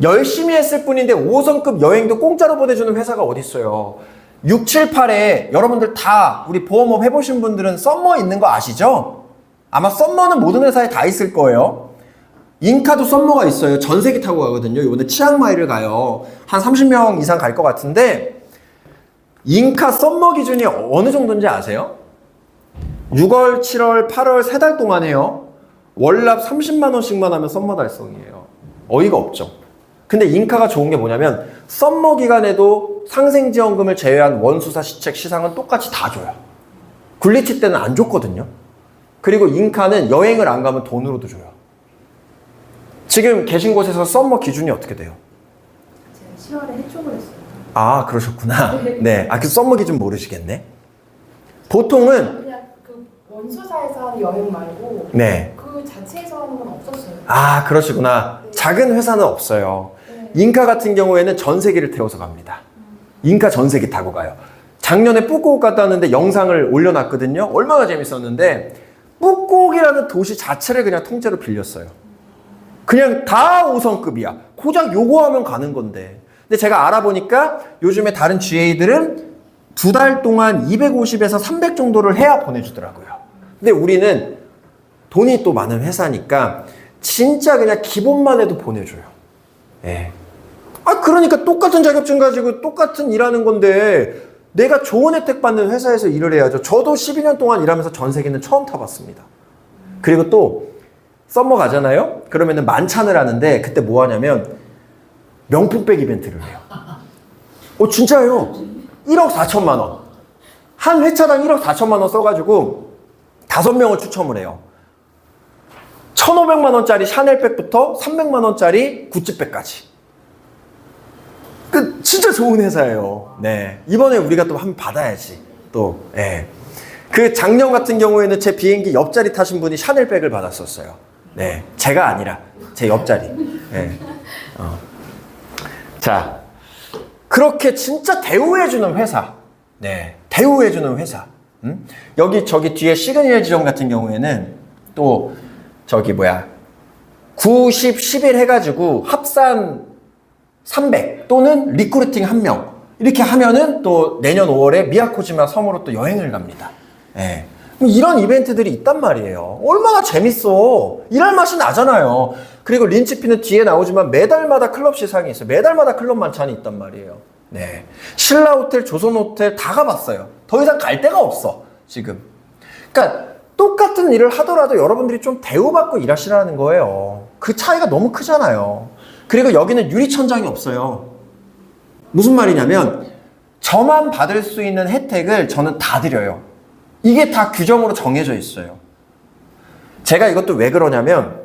열심히 했을 뿐인데 5성급 여행도 공짜로 보내주는 회사가 어딨어요. 6, 7, 8에 여러분들 다 우리 보험업 해보신 분들은 썸머 있는 거 아시죠? 아마 썸머는 모든 회사에 다 있을 거예요. 인카도 썸머가 있어요. 전세기 타고 가거든요. 이번에 치앙마이를 가요. 한 30명 이상 갈 것 같은데 인카 썸머 기준이 어느 정도인지 아세요? 6월, 7월, 8월 3달 동안 해요. 월납 30만 원씩만 하면 썸머 달성이에요. 어이가 없죠. 근데 인카가 좋은 게 뭐냐면 썸머 기간에도 상생지원금을 제외한 원수사 시책 시상은 똑같이 다 줘요. 굴리치 때는 안 줬거든요. 그리고 인카는 여행을 안 가면 돈으로도 줘요. 지금 계신 곳에서 썸머 기준이 어떻게 돼요? 제가 10월에 해촉을 했어요. 아, 그러셨구나. 네. 아, 그 썸머 기준 모르시겠네. 보통은 그냥 그 원수사에서 하는 여행 말고 네. 그 자체에서 하는 건 없었어요. 아, 그러시구나. 작은 회사는 없어요. 인카 같은 경우에는 전세기를 태워서 갑니다. 인카 전세기 타고 가요. 작년에 뿌꼬 갔다 왔는데 영상을 올려놨거든요. 얼마나 재밌었는데 뿌꼬이라는 도시 자체를 그냥 통째로 빌렸어요. 그냥 다 5성급이야. 고작 요거 하면 가는 건데. 근데 제가 알아보니까 요즘에 다른 GA들은 2달 동안 250에서 300 정도를 해야 보내주더라고요. 근데 우리는 돈이 또 많은 회사니까 진짜 그냥 기본만 해도 보내줘요. 예. 아, 그러니까 똑같은 자격증 가지고 똑같은 일하는 건데 내가 좋은 혜택 받는 회사에서 일을 해야죠. 저도 12년 동안 일하면서 전세기는 처음 타봤습니다. 그리고 또 썸머 가잖아요? 그러면은 만찬을 하는데 그때 뭐 하냐면 명품백 이벤트를 해요. 진짜요. 1억 4천만 원. 한 회차당 1억 4천만 원 써가지고 5명을 추첨을 해요. 1,500만 원짜리 샤넬백부터 300만 원짜리 구찌백까지. 그 진짜 좋은 회사예요. 네. 이번에 우리가 또 한번 받아야지. 또, 예. 그 작년 같은 경우에는 제 비행기 옆자리 타신 분이 샤넬백을 받았었어요. 네. 제가 아니라 제 옆자리. 네. 자, 그렇게 진짜 대우해주는 회사. 네. 대우해주는 회사. 여기 저기 뒤에 시그니엘 지점 같은 경우에는 또 저기 90, 11 해가지고 합산 300 또는 리크루팅 1명 이렇게 하면은 또 내년 5월에 미야코지마 섬으로 또 여행을 갑니다. 예. 이런 이벤트들이 있단 말이에요. 얼마나 재밌어. 일할 맛이 나잖아요. 그리고 린치피는 뒤에 나오지만 매달마다 클럽 시상이 있어요. 매달마다 클럽 만찬이 있단 말이에요. 네. 신라호텔, 조선호텔 다 가봤어요. 더 이상 갈 데가 없어, 지금. 그러니까 똑같은 일을 하더라도 여러분들이 좀 대우받고 일하시라는 거예요. 그 차이가 너무 크잖아요. 그리고 여기는 유리천장이 없어요. 무슨 말이냐면 저만 받을 수 있는 혜택을 저는 다 드려요. 이게 다 규정으로 정해져 있어요. 제가 이것도 왜 그러냐면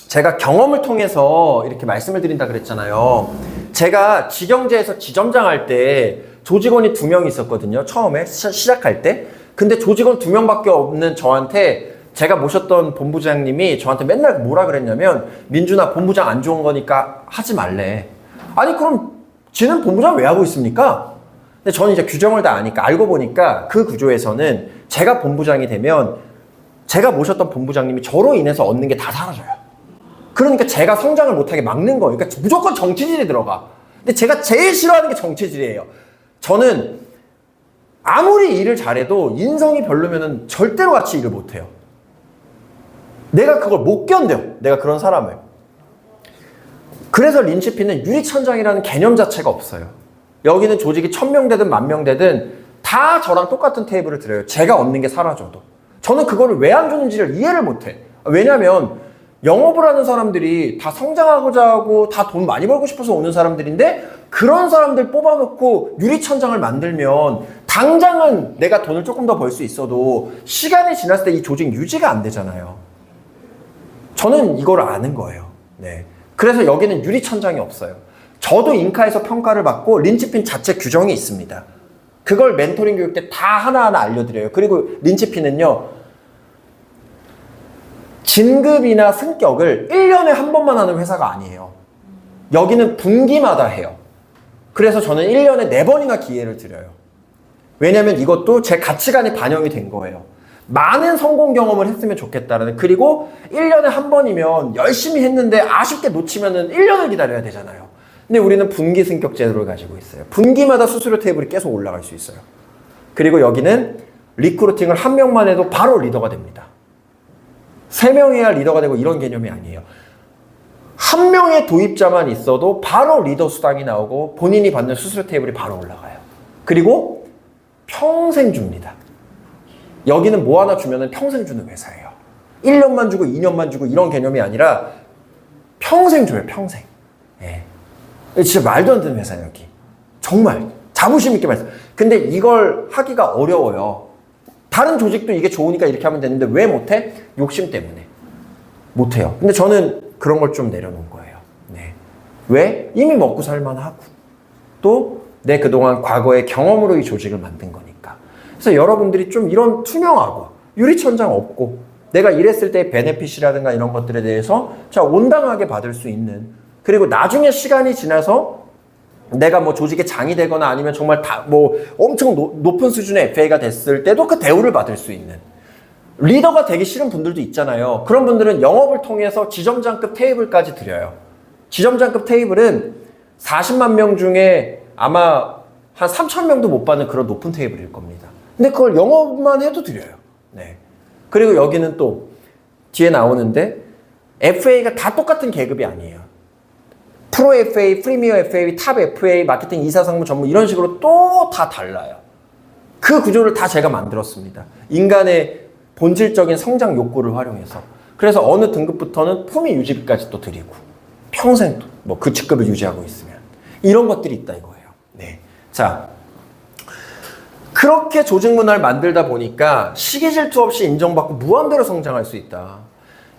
제가 경험을 통해서 이렇게 말씀을 드린다 그랬잖아요. 제가 지경제에서 지점장 할 때 조직원이 2명 있었거든요. 처음에 시작할 때. 근데 조직원 2명밖에 없는 저한테 제가 모셨던 본부장님이 저한테 맨날 뭐라 그랬냐면 민준아 본부장 안 좋은 거니까 하지 말래. 아니 그럼 지는 본부장 왜 하고 있습니까? 근데 저는 이제 규정을 다 아니까 알고 보니까 그 구조에서는 제가 본부장이 되면 제가 모셨던 본부장님이 저로 인해서 얻는 게 다 사라져요. 그러니까 제가 성장을 못하게 막는 거예요. 그러니까 무조건 정치질이 들어가. 근데 제가 제일 싫어하는 게 정치질이에요. 저는 아무리 일을 잘해도 인성이 별로면은 절대로 같이 일을 못해요. 내가 그걸 못 견뎌요. 내가 그런 사람을. 그래서 린치피는 유리천장이라는 개념 자체가 없어요. 여기는 조직이 1000명 되든 10,000명 되든 다 저랑 똑같은 테이블을 들어요. 제가 얻는 게 사라져도. 저는 그거를 왜 안 주는지를 이해를 못해. 왜냐면 영업을 하는 사람들이 다 성장하고자 하고 다 돈 많이 벌고 싶어서 오는 사람들인데 그런 사람들 뽑아놓고 유리천장을 만들면 당장은 내가 돈을 조금 더 벌 수 있어도 시간이 지났을 때 이 조직 유지가 안 되잖아요. 저는 이걸 아는 거예요. 네. 그래서 여기는 유리천장이 없어요. 저도 인카에서 평가를 받고 린치핀 자체 규정이 있습니다. 그걸 멘토링 교육 때 다 하나하나 알려드려요. 그리고 린치핀은요. 진급이나 승격을 1년에 한 번만 하는 회사가 아니에요. 여기는 분기마다 해요. 그래서 저는 1년에 4번이나 기회를 드려요. 왜냐면 이것도 제 가치관이 반영이 된 거예요. 많은 성공 경험을 했으면 좋겠다라는. 그리고 1년에 한 번이면 열심히 했는데 아쉽게 놓치면은 1년을 기다려야 되잖아요. 근데 우리는 분기 승격 제도를 가지고 있어요. 분기마다 수수료 테이블이 계속 올라갈 수 있어요. 그리고 여기는 리크루팅을 1명만 해도 바로 리더가 됩니다. 3명이야 리더가 되고 이런 개념이 아니에요. 1명의 도입자만 있어도 바로 리더 수당이 나오고 본인이 받는 수수료 테이블이 바로 올라가요. 그리고 평생 줍니다. 여기는 뭐 하나 주면은 평생 주는 회사예요. 1년만 주고 2년만 주고 이런 개념이 아니라 평생 줘요. 평생. 예. 진짜 말도 안 되는 회사예요. 여기. 정말 자부심 있게 말씀. 근데 이걸 하기가 어려워요. 다른 조직도 이게 좋으니까 이렇게 하면 되는데 왜 못해? 욕심 때문에 못해요. 근데 저는 그런 걸 좀 내려놓은 거예요. 네. 왜? 이미 먹고 살만하고 또 내 그동안 과거의 경험으로 이 조직을 만든 거니까. 그래서 여러분들이 좀 이런 투명하고 유리천장 없고 내가 일했을 때의 베네핏이라든가 이런 것들에 대해서 자 온당하게 받을 수 있는, 그리고 나중에 시간이 지나서 내가 뭐 조직의 장이 되거나 아니면 정말 다 뭐 엄청 높은 수준의 FA가 됐을 때도 그 대우를 받을 수 있는, 리더가 되기 싫은 분들도 있잖아요. 그런 분들은 영업을 통해서 지점장급 테이블까지 드려요. 지점장급 테이블은 40만 명 중에 아마 한 3,000명도 못 받는 그런 높은 테이블일 겁니다. 근데 그걸 영업만 해도 드려요. 네. 그리고 여기는 또 뒤에 나오는데 FA가 다 똑같은 계급이 아니에요. 프로 FA, 프리미어 FA, 탑 FA, 마케팅 이사 상무 전문 이런 식으로 또 다 달라요. 그 구조를 다 제가 만들었습니다. 인간의 본질적인 성장 욕구를 활용해서. 그래서 어느 등급부터는 품위 유지비까지 또 드리고 평생 뭐 그 직급을 유지하고 있으면 이런 것들이 있다 이거예요. 네. 자, 그렇게 조직 문화를 만들다 보니까 시기 질투 없이 인정받고 무한대로 성장할 수 있다.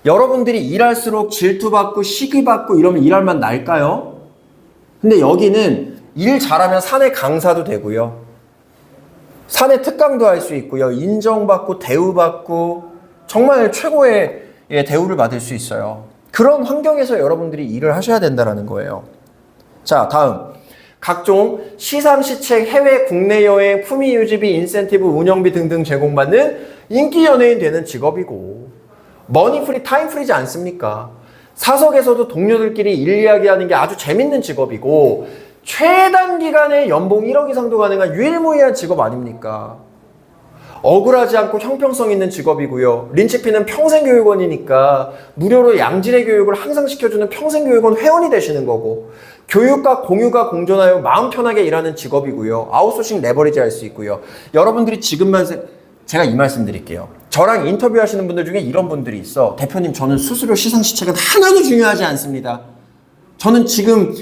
여러분들이 일할수록 질투받고 시기받고 이러면 일할 맛 날까요? 근데 여기는 일 잘하면 사내 강사도 되고요. 사내 특강도 할 수 있고요. 인정받고 대우받고 정말 최고의 대우를 받을 수 있어요. 그런 환경에서 여러분들이 일을 하셔야 된다는 거예요. 자, 다음. 각종 시상시책, 해외, 국내 여행, 품위 유지비, 인센티브, 운영비 등등 제공받는 인기 연예인 되는 직업이고, 머니 프리, 타임 프리지 않습니까? 사석에서도 동료들끼리 일 이야기하는 게 아주 재밌는 직업이고, 최단 기간에 연봉 1억 이상도 가능한 유일무이한 직업 아닙니까? 억울하지 않고 형평성 있는 직업이고요. 린치피는 평생교육원이니까 무료로 양질의 교육을 항상 시켜주는 평생교육원 회원이 되시는 거고, 교육과 공유가 공존하여 마음 편하게 일하는 직업이고요. 아웃소싱 레버리지 할 수 있고요. 여러분들이 지금만 제가 이 말씀 드릴게요. 저랑 인터뷰 하시는 분들 중에 이런 분들이 있어. 대표님, 저는 수수료 시상시책은 하나도 중요하지 않습니다. 저는 지금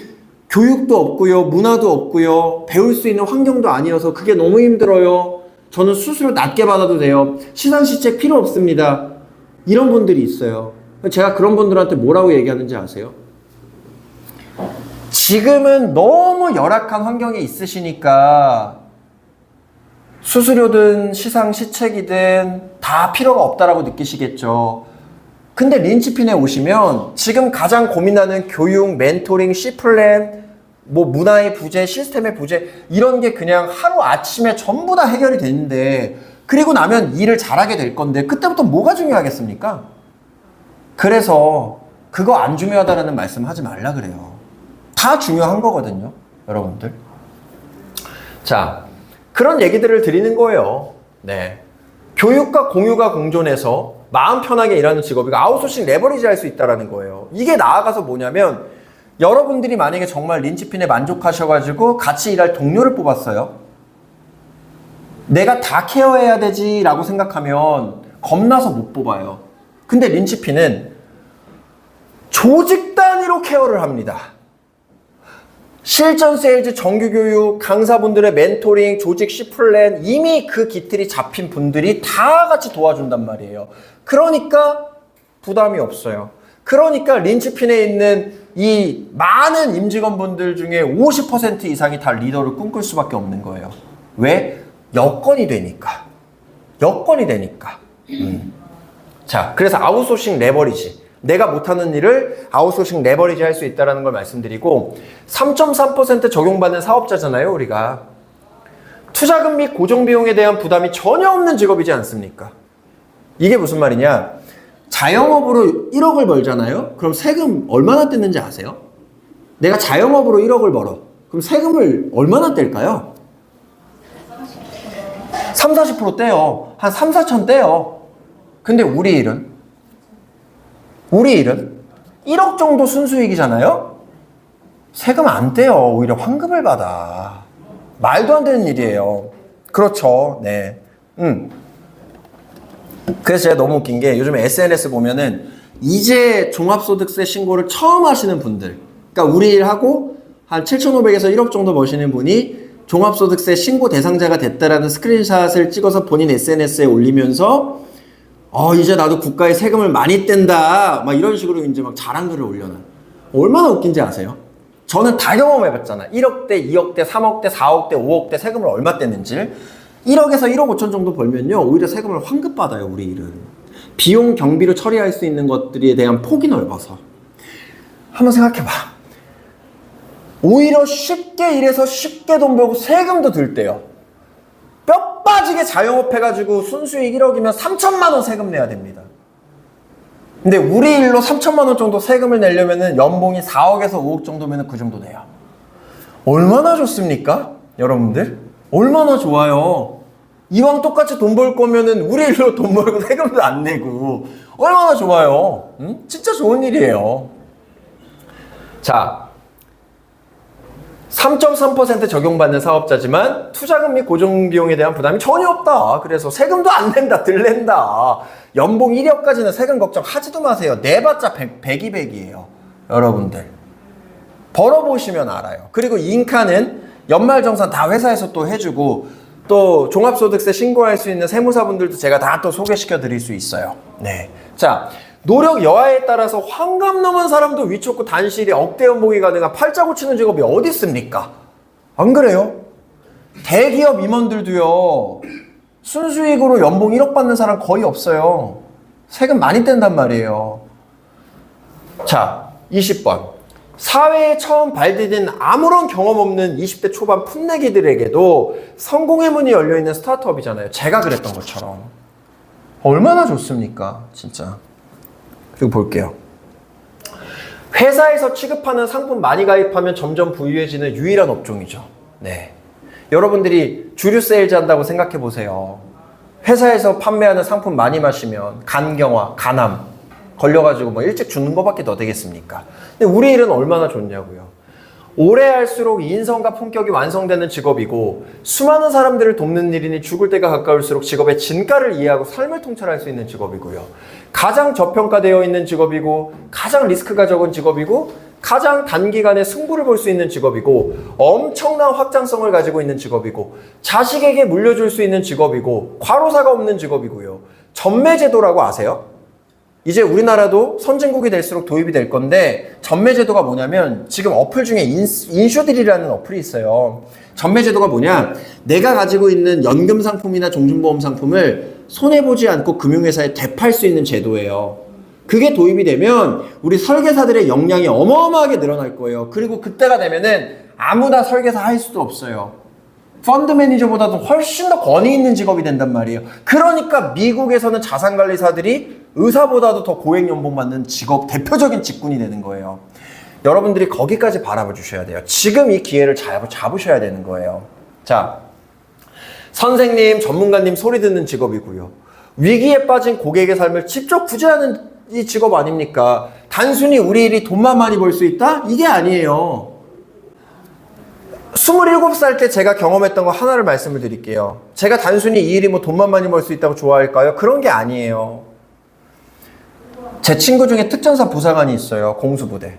교육도 없고요. 문화도 없고요. 배울 수 있는 환경도 아니어서 그게 너무 힘들어요. 저는 수수료 낮게 받아도 돼요. 시상시책 필요 없습니다. 이런 분들이 있어요. 제가 그런 분들한테 뭐라고 얘기하는지 아세요? 지금은 너무 열악한 환경에 있으시니까 수수료든 시상 시책이든 다 필요가 없다라고 느끼시겠죠. 근데 린치핀에 오시면 지금 가장 고민하는 교육, 멘토링, C플랜, 뭐 문화의 부재, 시스템의 부재 이런 게 그냥 하루 아침에 전부 다 해결이 되는데 그리고 나면 일을 잘하게 될 건데 그때부터 뭐가 중요하겠습니까? 그래서 그거 안 중요하다라는 말씀 하지 말라 그래요. 다 중요한 거거든요, 여러분들. 자, 그런 얘기들을 드리는 거예요. 네. 교육과 공유가 공존해서 마음 편하게 일하는 직업이고 아웃소싱 레버리지 할 수 있다는 거예요. 이게 나아가서 뭐냐면 여러분들이 만약에 정말 린치핀에 만족하셔가지고 같이 일할 동료를 뽑았어요. 내가 다 케어해야 되지라고 생각하면 겁나서 못 뽑아요. 근데 린치핀은 조직 단위로 케어를 합니다. 실전 세일즈, 정규교육, 강사분들의 멘토링, 조직 C플랜 이미 그 기틀이 잡힌 분들이 다 같이 도와준단 말이에요. 그러니까 부담이 없어요. 그러니까 린치핀에 있는 이 많은 임직원분들 중에 50% 이상이 다 리더를 꿈꿀 수밖에 없는 거예요. 왜? 여건이 되니까. 여건이 되니까. 자, 그래서 아웃소싱 레버리지. 내가 못하는 일을 아웃소싱 레버리지 할 수 있다는 걸 말씀드리고 3.3% 적용받는 사업자잖아요, 우리가. 투자금 및 고정비용에 대한 부담이 전혀 없는 직업이지 않습니까? 이게 무슨 말이냐? 자영업으로 1억을 벌잖아요? 그럼 세금 얼마나 떼는지 아세요? 내가 자영업으로 1억을 벌어. 그럼 세금을 얼마나 뗄까요? 30-40% 떼요. 한 3-4천 떼요. 근데 우리 일은 1억 정도 순수익이잖아요? 세금 안 떼요. 오히려 환급을 받아. 말도 안 되는 일이에요. 그렇죠. 네. 그래서 제가 너무 웃긴 게 요즘에 SNS 보면은 이제 종합소득세 신고를 처음 하시는 분들, 그러니까 우리 일하고 한 7,500에서 1억 정도 버시는 분이 종합소득세 신고 대상자가 됐다라는 스크린샷을 찍어서 본인 SNS에 올리면서 이제 나도 국가에 세금을 많이 뗀다 막 이런 식으로 이제 막 자랑글을 올려놔. 얼마나 웃긴지 아세요? 저는 다 경험해봤잖아. 1억대, 2억대, 3억대, 4억대, 5억대 세금을 얼마 뗐는지. 1억에서 1억 5천 정도 벌면요 오히려 세금을 환급받아요. 우리 일은 비용 경비로 처리할 수 있는 것들에 대한 폭이 넓어서. 한번 생각해봐. 오히려 쉽게 일해서 쉽게 돈 벌고 세금도 들 때요. 뼈 빠지게 자영업 해가지고 순수익 1억이면 3천만 원 세금 내야 됩니다. 근데 우리 일로 3천만 원 정도 세금을 내려면은 연봉이 4억에서 5억 정도면은 그 정도 돼요. 얼마나 좋습니까? 여러분들? 얼마나 좋아요. 이왕 똑같이 돈 벌 거면은 우리 일로 돈 벌고 세금도 안 내고 얼마나 좋아요. 응? 진짜 좋은 일이에요. 자, 3.3% 적용받는 사업자지만 투자금 및 고정비용에 대한 부담이 전혀 없다. 그래서 세금도 안 낸다, 덜 낸다. 연봉 1억까지는 세금 걱정하지도 마세요. 내봤자 100, 200이에요. 여러분들. 벌어보시면 알아요. 그리고 인카는 연말정산 다 회사에서 또 해주고 또 종합소득세 신고할 수 있는 세무사분들도 제가 다 또 소개시켜 드릴 수 있어요. 네. 자, 노력 여하에 따라서 환갑 넘은 사람도 위촉구 단실이 억대 연봉이 가능한 팔자 고치는 직업이 어디 있습니까? 안 그래요? 대기업 임원들도요 순수익으로 연봉 1억 받는 사람 거의 없어요. 세금 많이 뗀단 말이에요. 자, 20번. 사회에 처음 발디딘 아무런 경험 없는 20대 초반 풋내기들에게도 성공의 문이 열려있는 스타트업이잖아요. 제가 그랬던 것처럼. 얼마나 좋습니까? 진짜. 그리고 볼게요. 회사에서 취급하는 상품 많이 가입하면 점점 부유해지는 유일한 업종이죠. 네. 여러분들이 주류 세일즈 한다고 생각해 보세요. 회사에서 판매하는 상품 많이 마시면 간경화, 간암 걸려가지고 뭐 일찍 죽는 것밖에 더 되겠습니까? 근데 우리 일은 얼마나 좋냐고요. 오래 할수록 인성과 품격이 완성되는 직업이고 수많은 사람들을 돕는 일이니 죽을 때가 가까울수록 직업의 진가를 이해하고 삶을 통찰할 수 있는 직업이고요. 가장 저평가되어 있는 직업이고 가장 리스크가 적은 직업이고 가장 단기간에 승부를 볼 수 있는 직업이고 엄청난 확장성을 가지고 있는 직업이고 자식에게 물려줄 수 있는 직업이고 과로사가 없는 직업이고요. 전매제도라고 아세요? 이제 우리나라도 선진국이 될수록 도입이 될 건데 전매제도가 뭐냐면 지금 어플 중에 인슈딜이라는 어플이 있어요. 전매제도가 뭐냐? 내가 가지고 있는 연금 상품이나 종신보험 상품을 손해보지 않고 금융회사에 되팔 수 있는 제도예요. 그게 도입이 되면 우리 설계사들의 역량이 어마어마하게 늘어날 거예요. 그리고 그때가 되면은 아무나 설계사 할 수도 없어요. 펀드 매니저보다도 훨씬 더 권위 있는 직업이 된단 말이에요. 그러니까 미국에서는 자산관리사들이 의사보다도 더 고액 연봉 받는 직업, 대표적인 직군이 되는 거예요. 여러분들이 거기까지 바라봐 주셔야 돼요. 지금 이 기회를 잡으셔야 되는 거예요. 자, 선생님, 전문가님 소리 듣는 직업이고요. 위기에 빠진 고객의 삶을 직접 구제하는 이 직업 아닙니까? 단순히 우리 일이 돈만 많이 벌 수 있다? 이게 아니에요. 27살 때 제가 경험했던 거 하나를 말씀을 드릴게요. 제가 단순히 이 일이 뭐 돈만 많이 벌 수 있다고 좋아할까요? 그런 게 아니에요. 제 친구 중에 특전사 부사관이 있어요. 공수부대.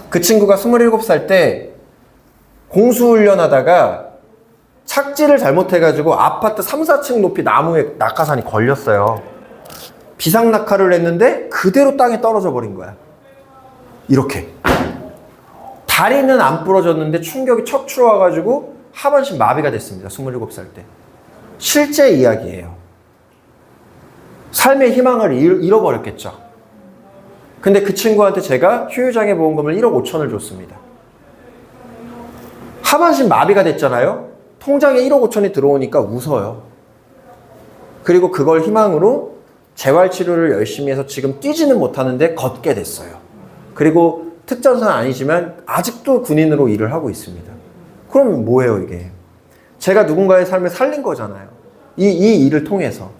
그 친구가 27살 때 공수훈련하다가 착지를 잘못해가지고 아파트 3, 4층 높이 나무에 낙하산이 걸렸어요. 비상낙하를 했는데 그대로 땅에 떨어져 버린 거야. 이렇게. 다리는 안 부러졌는데 충격이 척추로 와가지고 하반신 마비가 됐습니다. 27살 때. 실제 이야기예요. 삶의 희망을 잃어버렸겠죠. 근데 그 친구한테 제가 휴유장애 보험금을 1억 5천을 줬습니다. 하반신 마비가 됐잖아요. 통장에 1억 5천이 들어오니까 웃어요. 그리고 그걸 희망으로 재활치료를 열심히 해서 지금 뛰지는 못하는데 걷게 됐어요. 그리고 특전사는 아니지만 아직도 군인으로 일을 하고 있습니다. 그럼 뭐예요 이게? 제가 누군가의 삶을 살린 거잖아요. 이 일을 통해서.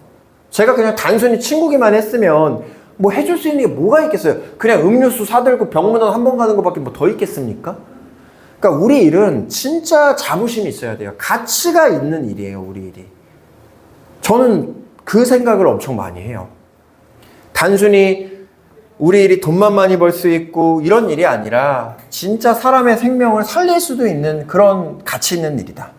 제가 그냥 단순히 친구기만 했으면 뭐 해줄 수 있는 게 뭐가 있겠어요? 그냥 음료수 사들고 병문안 한 번 가는 것밖에 뭐 더 있겠습니까? 그러니까 우리 일은 진짜 자부심이 있어야 돼요. 가치가 있는 일이에요, 우리 일이. 저는 그 생각을 엄청 많이 해요. 단순히 우리 일이 돈만 많이 벌 수 있고 이런 일이 아니라 진짜 사람의 생명을 살릴 수도 있는 그런 가치 있는 일이다.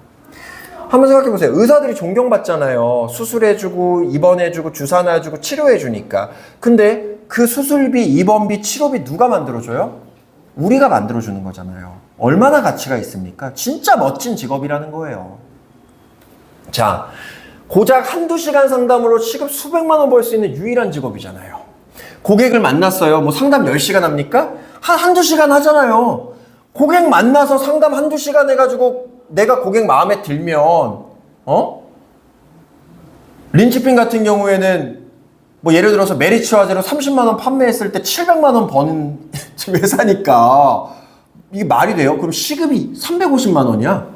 한번 생각해 보세요. 의사들이 존경받잖아요. 수술해주고 입원해주고 주사 놔주고 치료해주니까. 근데 그 수술비, 입원비, 치료비 누가 만들어줘요? 우리가 만들어주는 거잖아요. 얼마나 가치가 있습니까? 진짜 멋진 직업이라는 거예요. 자, 고작 한두 시간 상담으로 시급 수백만 원 벌 수 있는 유일한 직업이잖아요. 고객을 만났어요. 뭐 상담 10시간 합니까? 한두 시간 하잖아요. 고객 만나서 상담 한두 시간 해가지고 내가 고객 마음에 들면, 린치핀 같은 경우에는 뭐 예를 들어서 메리츠 화재로 30만 원 판매했을 때 700만 원 버는 회사니까 이게 말이 돼요? 그럼 시급이 350만 원이야?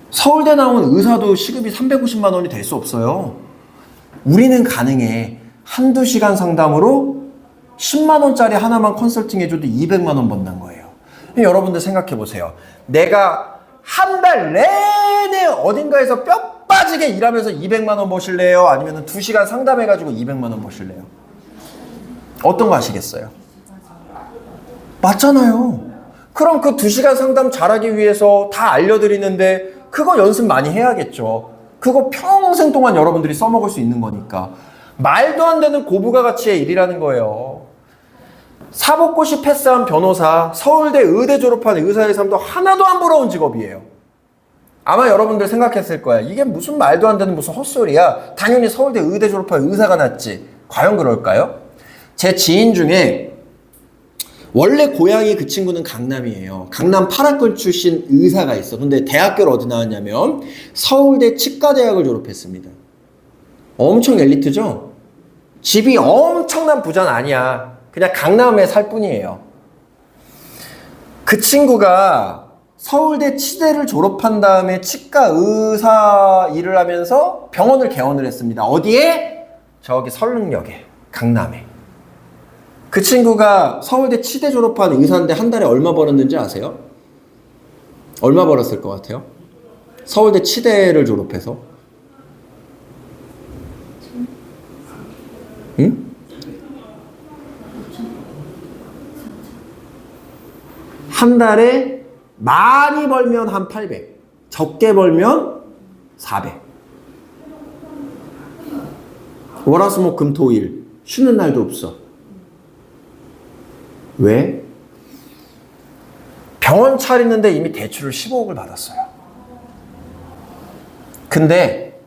서울대 나온 의사도 시급이 350만 원이 될 수 없어요. 우리는 가능해. 한두 시간 상담으로 10만 원짜리 하나만 컨설팅 해줘도 200만 원 번다는 거예요. 여러분들 생각해 보세요. 내가 한 달 내내 어딘가에서 뼈 빠지게 일하면서 200만 원 버실래요? 아니면 2시간 상담해가지고 200만 원 버실래요? 어떤 거 하시겠어요? 맞잖아요. 그럼 그 2시간 상담 잘하기 위해서 다 알려드리는데 그거 연습 많이 해야겠죠. 그거 평생 동안 여러분들이 써먹을 수 있는 거니까. 말도 안 되는 고부가 가치의 일이라는 거예요. 사법고시 패스한 변호사, 서울대 의대 졸업한 의사의 삶도 하나도 안 부러운 직업이에요. 아마 여러분들 생각했을 거야. 이게 무슨 말도 안 되는 무슨 헛소리야. 당연히 서울대 의대 졸업한 의사가 낫지. 과연 그럴까요? 제 지인 중에 원래 고향이 그 친구는 강남이에요. 강남 8학군 출신 의사가 있어. 근데 대학교를 어디 나왔냐면 서울대 치과대학을 졸업했습니다. 엄청 엘리트죠? 집이 엄청난 부자는 아니야. 그냥 강남에 살 뿐이에요. 그 친구가 서울대 치대를 졸업한 다음에 치과 의사 일을 하면서 병원을 개원을 했습니다. 어디에? 저기 설릉역에, 강남에. 그 친구가 서울대 치대 졸업한 의사인데 한 달에 얼마 벌었는지 아세요? 얼마 벌었을 것 같아요? 서울대 치대를 졸업해서. 응? 한 달에 많이 벌면 한 800, 적게 벌면 400. 월화수목금토일 쉬는 날도 없어. 왜? 병원 차리는데 이미 대출을 15억을 받았어요. 근데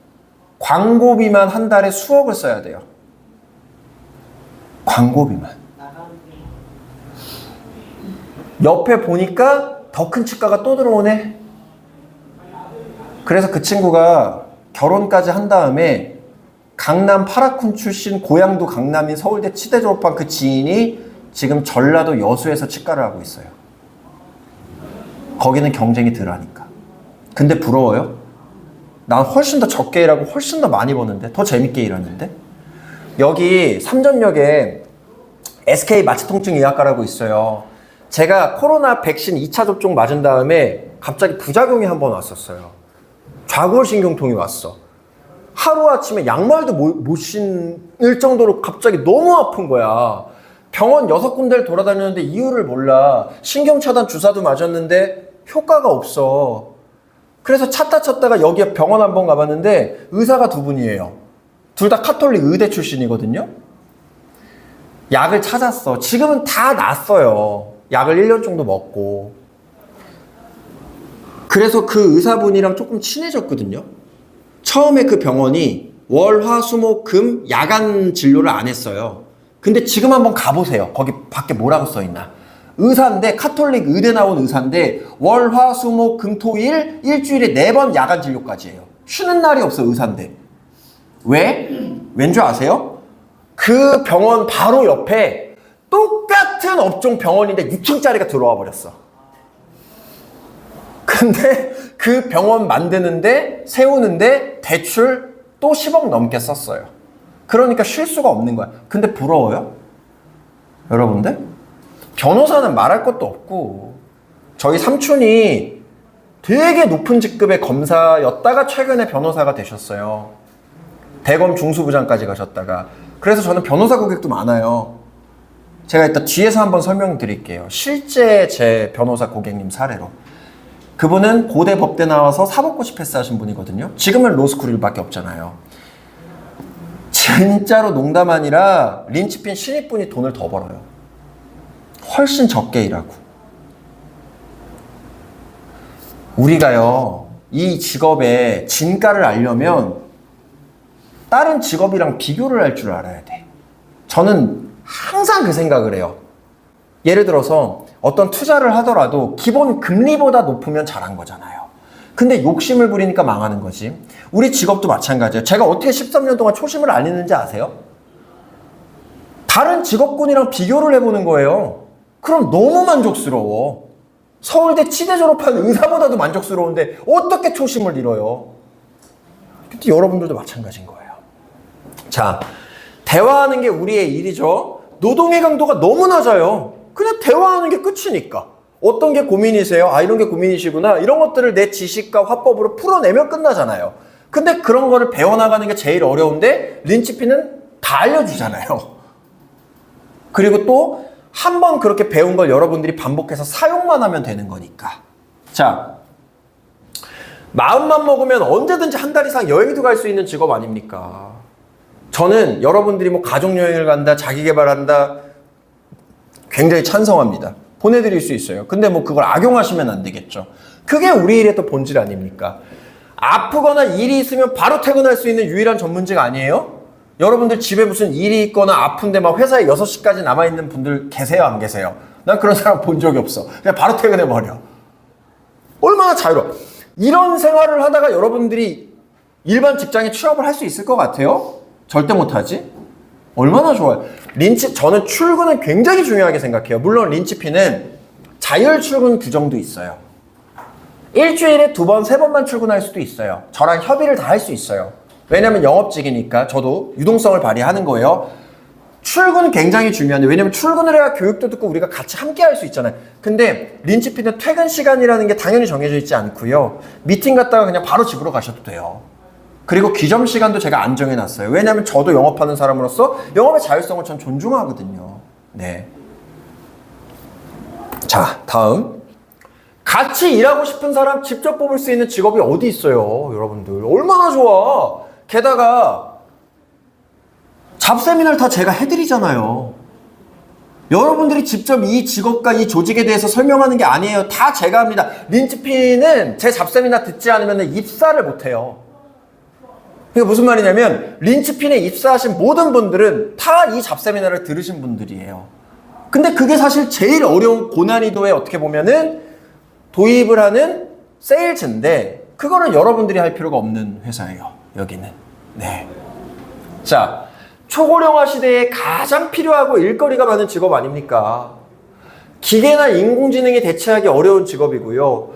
광고비만 한 달에 수억을 써야 돼요. 광고비만. 옆에 보니까 더 큰 치과가 또 들어오네. 그래서 그 친구가 결혼까지 한 다음에 강남 파라쿤 출신, 고향도 강남인 서울대 치대 졸업한 그 지인이 지금 전라도 여수에서 치과를 하고 있어요. 거기는 경쟁이 덜 하니까. 근데 부러워요? 난 훨씬 더 적게 일하고 훨씬 더 많이 버는데, 더 재밌게 일하는데. 여기 삼전역에 SK 마취통증의학과라고 있어요. 제가 코로나 백신 2차 접종 맞은 다음에 갑자기 부작용이 한 번 왔었어요. 좌골신경통이 왔어. 하루아침에 양말도 못 신을 정도로 갑자기 너무 아픈 거야. 병원 6군데를 돌아다녔는데 이유를 몰라. 신경차단 주사도 맞았는데 효과가 없어. 그래서 찾다가 여기 병원 한번 가봤는데 의사가 2분이에요. 둘 다 카톨릭 의대 출신이거든요. 약을 찾았어. 지금은 다 낫어요. 약을 1년 정도 먹고. 그래서 그 의사분이랑 조금 친해졌거든요. 처음에 그 병원이 월, 화, 수, 목, 금 야간 진료를 안 했어요. 근데 지금 한번 가보세요. 거기 밖에 뭐라고 써있나. 의사인데, 카톨릭 의대 나온 의사인데 월, 화, 수, 목, 금, 토, 일 일주일에 4번 야간 진료까지 해요. 쉬는 날이 없어, 의사인데. 왜? 왠지 아세요? 그 병원 바로 옆에 똑같은 업종 병원인데 6층짜리가 들어와 버렸어. 근데 그 병원 만드는데, 세우는데 대출 또 10억 넘게 썼어요. 그러니까 쉴 수가 없는 거야. 근데 부러워요? 여러분들? 변호사는 말할 것도 없고, 저희 삼촌이 되게 높은 직급의 검사였다가 최근에 변호사가 되셨어요. 대검 중수부장까지 가셨다가. 그래서 저는 변호사 고객도 많아요. 제가 이따 뒤에서 한번 설명드릴게요. 실제 제 변호사 고객님 사례로. 그분은 고대 법대 나와서 사법고시 패스하신 분이거든요. 지금은 로스쿨 일밖에 없잖아요. 진짜로 농담 아니라 린치핀 신입분이 돈을 더 벌어요. 훨씬 적게 일하고. 우리가요, 이 직업의 진가를 알려면 다른 직업이랑 비교를 할 줄 알아야 돼. 저는 항상 그 생각을 해요. 예를 들어서 어떤 투자를 하더라도 기본 금리보다 높으면 잘한 거잖아요. 근데 욕심을 부리니까 망하는 거지. 우리 직업도 마찬가지예요. 제가 어떻게 13년 동안 초심을 안 했는지 아세요? 다른 직업군이랑 비교를 해보는 거예요. 그럼 너무 만족스러워. 서울대 치대 졸업한 의사보다도 만족스러운데 어떻게 초심을 잃어요? 근데 여러분들도 마찬가지인 거예요. 자, 대화하는 게 우리의 일이죠. 노동의 강도가 너무 낮아요. 그냥 대화하는 게 끝이니까. 어떤 게 고민이세요? 아, 이런 게 고민이시구나. 이런 것들을 내 지식과 화법으로 풀어내면 끝나잖아요. 근데 그런 거를 배워나가는 게 제일 어려운데 린치핀은 다 알려주잖아요. 그리고 또 한 번 그렇게 배운 걸 여러분들이 반복해서 사용만 하면 되는 거니까. 자, 마음만 먹으면 언제든지 한 달 이상 여행도 갈 수 있는 직업 아닙니까? 저는 여러분들이 뭐 가족여행을 간다, 자기개발한다, 굉장히 찬성합니다. 보내드릴 수 있어요. 근데 뭐 그걸 악용하시면 안 되겠죠. 그게 우리 일의 또 본질 아닙니까? 아프거나 일이 있으면 바로 퇴근할 수 있는 유일한 전문직 아니에요? 여러분들 집에 무슨 일이 있거나 아픈데 막 회사에 6시까지 남아있는 분들 계세요, 안 계세요? 난 그런 사람 본 적이 없어. 그냥 바로 퇴근해버려. 얼마나 자유로워. 이런 생활을 하다가 여러분들이 일반 직장에 취업을 할 수 있을 것 같아요? 절대 못하지? 얼마나 좋아요. 저는 출근은 굉장히 중요하게 생각해요. 물론 린치핀은 자율 출근 규정도 있어요. 일주일에 2번, 3번만 출근할 수도 있어요. 저랑 협의를 다 할 수 있어요. 왜냐면 영업직이니까 저도 유동성을 발휘하는 거예요. 출근 굉장히 중요한데, 왜냐면 출근을 해야 교육도 듣고 우리가 같이 함께 할 수 있잖아요. 근데 린치핀은 퇴근 시간이라는 게 당연히 정해져 있지 않고요. 미팅 갔다가 그냥 바로 집으로 가셔도 돼요. 그리고 귀점 시간도 제가 안 정해놨어요. 왜냐면 저도 영업하는 사람으로서 영업의 자율성을 전 존중하거든요. 네. 자, 다음. 같이 일하고 싶은 사람 직접 뽑을 수 있는 직업이 어디 있어요, 여러분들. 얼마나 좋아. 게다가 잡세미나를 다 제가 해드리잖아요. 여러분들이 직접 이 직업과 이 조직에 대해서 설명하는 게 아니에요. 다 제가 합니다. 린치피는 제 잡세미나 듣지 않으면 입사를 못해요. 그게 무슨 말이냐면 린치핀에 입사하신 모든 분들은 다 이 잡세미나를 들으신 분들이에요. 근데 그게 사실 제일 어려운 고난이도에 어떻게 보면은 도입을 하는 세일즈인데 그거는 여러분들이 할 필요가 없는 회사예요. 여기는. 네. 자, 초고령화 시대에 가장 필요하고 일거리가 많은 직업 아닙니까? 기계나 인공지능이 대체하기 어려운 직업이고요.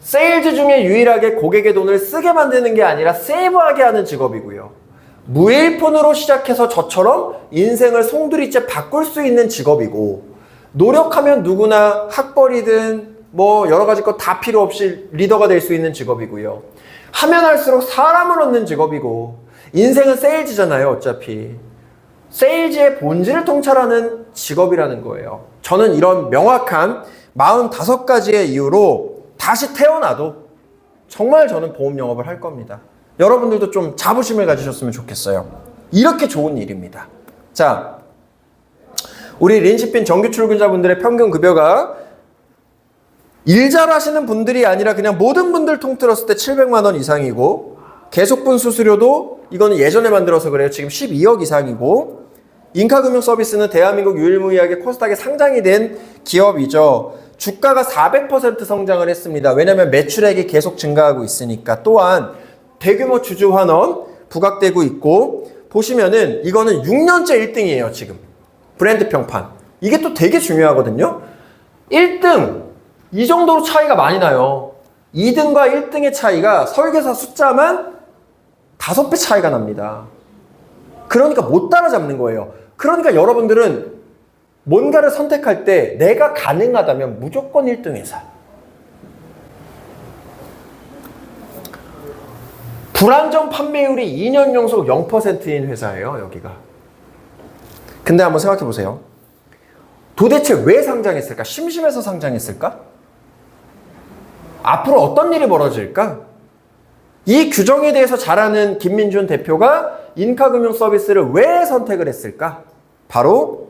세일즈 중에 유일하게 고객의 돈을 쓰게 만드는 게 아니라 세이브하게 하는 직업이고요. 무일푼으로 시작해서 저처럼 인생을 송두리째 바꿀 수 있는 직업이고, 노력하면 누구나 학벌이든 뭐 여러 가지 것 다 필요 없이 리더가 될 수 있는 직업이고요. 하면 할수록 사람을 얻는 직업이고, 인생은 세일즈잖아요. 어차피 세일즈의 본질을 통찰하는 직업이라는 거예요. 저는 이런 명확한 45가지의 이유로 다시 태어나도 정말 저는 보험 영업을 할 겁니다. 여러분들도 좀 자부심을 가지셨으면 좋겠어요. 이렇게 좋은 일입니다. 자, 우리 린치핀 정규 출근자분들의 평균 급여가 일 잘하시는 분들이 아니라 그냥 모든 분들 통틀었을 때 700만 원 이상이고, 계속분 수수료도 이거는 예전에 만들어서 그래요. 지금 12억 이상이고, 인카금융 서비스는 대한민국 유일무이하게 코스닥에 상장이 된 기업이죠. 주가가 400% 성장을 했습니다. 왜냐하면 매출액이 계속 증가하고 있으니까. 또한 대규모 주주 환원 부각되고 있고, 보시면은 이거는 6년째 1등이에요. 지금 브랜드 평판. 이게 또 되게 중요하거든요. 1등 이 정도로 차이가 많이 나요. 2등과 1등의 차이가 설계사 숫자만 5배 차이가 납니다. 그러니까 못 따라잡는 거예요. 그러니까 여러분들은 뭔가를 선택할 때 내가 가능하다면 무조건 1등 회사. 불안정 판매율이 2년 연속 0%인 회사예요, 여기가. 근데 한번 생각해 보세요. 도대체 왜 상장했을까? 심심해서 상장했을까? 앞으로 어떤 일이 벌어질까? 이 규정에 대해서 잘 아는 김민준 대표가 인카금융 서비스를 왜 선택을 했을까? 바로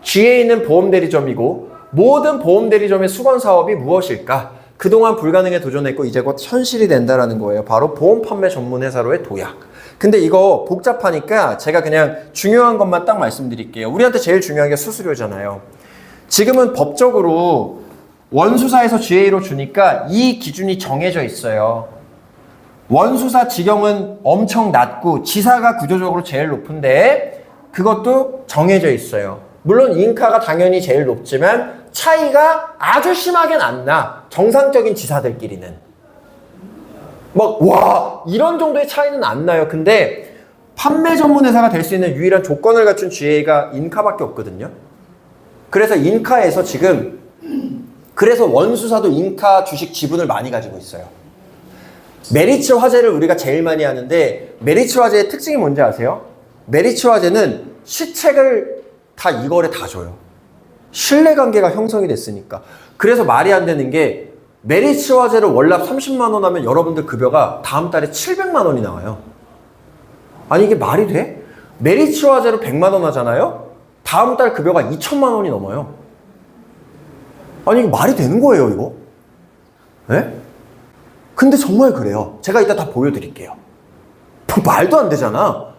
G에 있는 보험대리점이고, 모든 보험대리점의 수건사업이 무엇일까? 그동안 불가능에 도전했고 이제 곧 현실이 된다는 거예요. 바로 보험 판매 전문 회사로의 도약. 근데 이거 복잡하니까 제가 그냥 중요한 것만 딱 말씀드릴게요. 우리한테 제일 중요한 게 수수료잖아요. 지금은 법적으로 원수사에서 GA로 주니까 이 기준이 정해져 있어요. 원수사 직영은 엄청 낮고 지사가 구조적으로 제일 높은데 그것도 정해져 있어요. 물론 인카가 당연히 제일 높지만 차이가 아주 심하게는 안 나. 정상적인 지사들끼리는. 와, 이런 정도의 차이는 안 나요. 근데 판매 전문 회사가 될 수 있는 유일한 조건을 갖춘 GA가 인카밖에 없거든요. 그래서 인카에서 지금, 그래서 원수사도 인카 주식 지분을 많이 가지고 있어요. 메리츠 화재를 우리가 제일 많이 하는데, 메리츠 화재의 특징이 뭔지 아세요? 메리츠 화재는 시책을 다 이거래 다 줘요. 신뢰관계가 형성이 됐으니까. 그래서 말이 안 되는 게, 메리츠 화재를 월납 30만 원 하면 여러분들 급여가 다음 달에 700만 원이 나와요. 아니 이게 말이 돼? 메리츠 화재로 100만 원 하잖아요? 다음 달 급여가 2천만 원이 넘어요. 아니 이게 말이 되는 거예요 이거? 네? 근데 정말 그래요. 제가 이따 다 보여드릴게요. 말도 안 되잖아.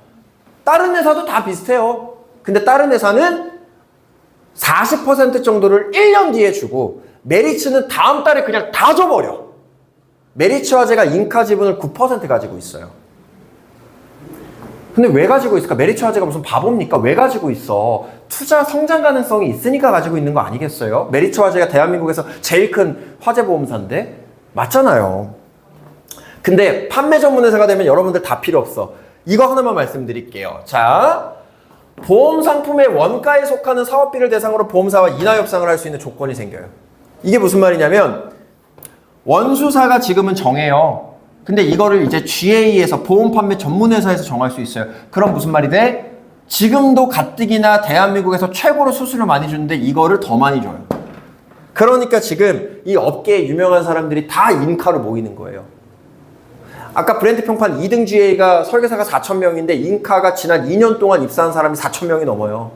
다른 회사도 다 비슷해요. 근데 다른 회사는 40% 정도를 1년 뒤에 주고, 메리츠는 다음 달에 그냥 다 줘버려. 메리츠 화재가 인카 지분을 9% 가지고 있어요. 근데 왜 가지고 있을까? 메리츠 화재가 무슨 바보입니까? 왜 가지고 있어? 투자 성장 가능성이 있으니까 가지고 있는 거 아니겠어요? 메리츠 화재가 대한민국에서 제일 큰 화재 보험사인데? 맞잖아요. 근데 판매 전문 회사가 되면 여러분들 다 필요 없어. 이거 하나만 말씀드릴게요. 자, 보험 상품의 원가에 속하는 사업비를 대상으로 보험사와 인하 협상을 할 수 있는 조건이 생겨요. 이게 무슨 말이냐면, 원수사가 지금은 정해요. 근데 이거를 이제 GA에서 보험 판매 전문 회사에서 정할 수 있어요. 그럼 무슨 말이 돼? 지금도 가뜩이나 대한민국에서 최고로 수수료 많이 주는데 이거를 더 많이 줘요. 그러니까 지금 이 업계에 유명한 사람들이 다 인카로 모이는 거예요. 아까 브랜드 평판 2등 GA가 설계사가 4,000명인데 인카가 지난 2년 동안 입사한 사람이 4,000명이 넘어요.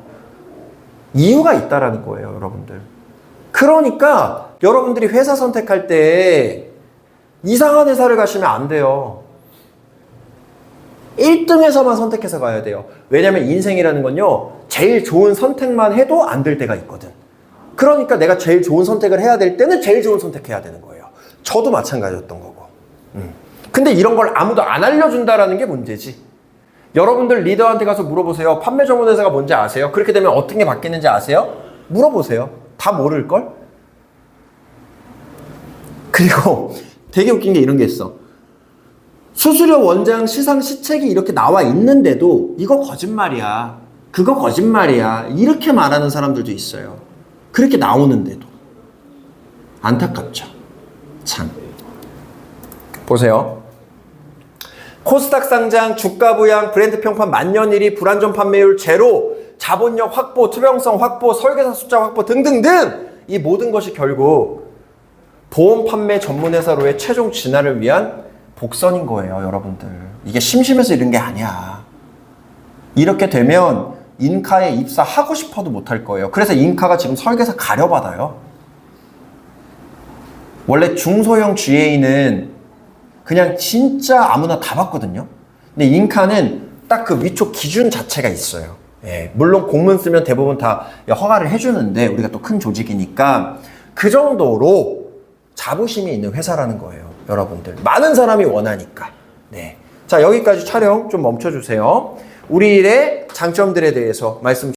이유가 있다라는 거예요, 여러분들. 그러니까 여러분들이 회사 선택할 때 이상한 회사를 가시면 안 돼요. 1등 회사만 선택해서 가야 돼요. 왜냐면 인생이라는 건요, 제일 좋은 선택만 해도 안 될 때가 있거든. 그러니까 내가 제일 좋은 선택을 해야 될 때는 제일 좋은 선택해야 되는 거예요. 저도 마찬가지였던 거고. 근데 이런 걸 아무도 안 알려준다라는 게 문제지. 여러분들 리더한테 가서 물어보세요. 판매 전문 회사가 뭔지 아세요? 그렇게 되면 어떻게 바뀌는지 아세요? 물어보세요. 다 모를걸? 그리고 되게 웃긴 게 이런 게 있어. 수수료 원장 시상 시책이 이렇게 나와 있는데도 이거 거짓말이야. 그거 거짓말이야. 이렇게 말하는 사람들도 있어요. 그렇게 나오는데도. 안타깝죠. 참. 보세요. 코스닥 상장, 주가 부양, 브랜드 평판 만년 1위, 불안전 판매율 제로, 자본력 확보, 투명성 확보, 설계사 숫자 확보 등등등 이 모든 것이 결국 보험 판매 전문 회사로의 최종 진화를 위한 복선인 거예요, 여러분들. 이게 심심해서 이런 게 아니야. 이렇게 되면 인카에 입사하고 싶어도 못할 거예요. 그래서 인카가 지금 설계사 가려받아요. 원래 중소형 GA는 그냥 진짜 아무나 다 받거든요. 근데 인카는 딱 그 위촉 기준 자체가 있어요. 예, 물론 공문 쓰면 대부분 다 허가를 해주는데 우리가 또 큰 조직이니까 그 정도로 자부심이 있는 회사라는 거예요. 여러분들. 많은 사람이 원하니까. 네. 자, 여기까지 촬영 좀 멈춰주세요. 우리 일의 장점들에 대해서 말씀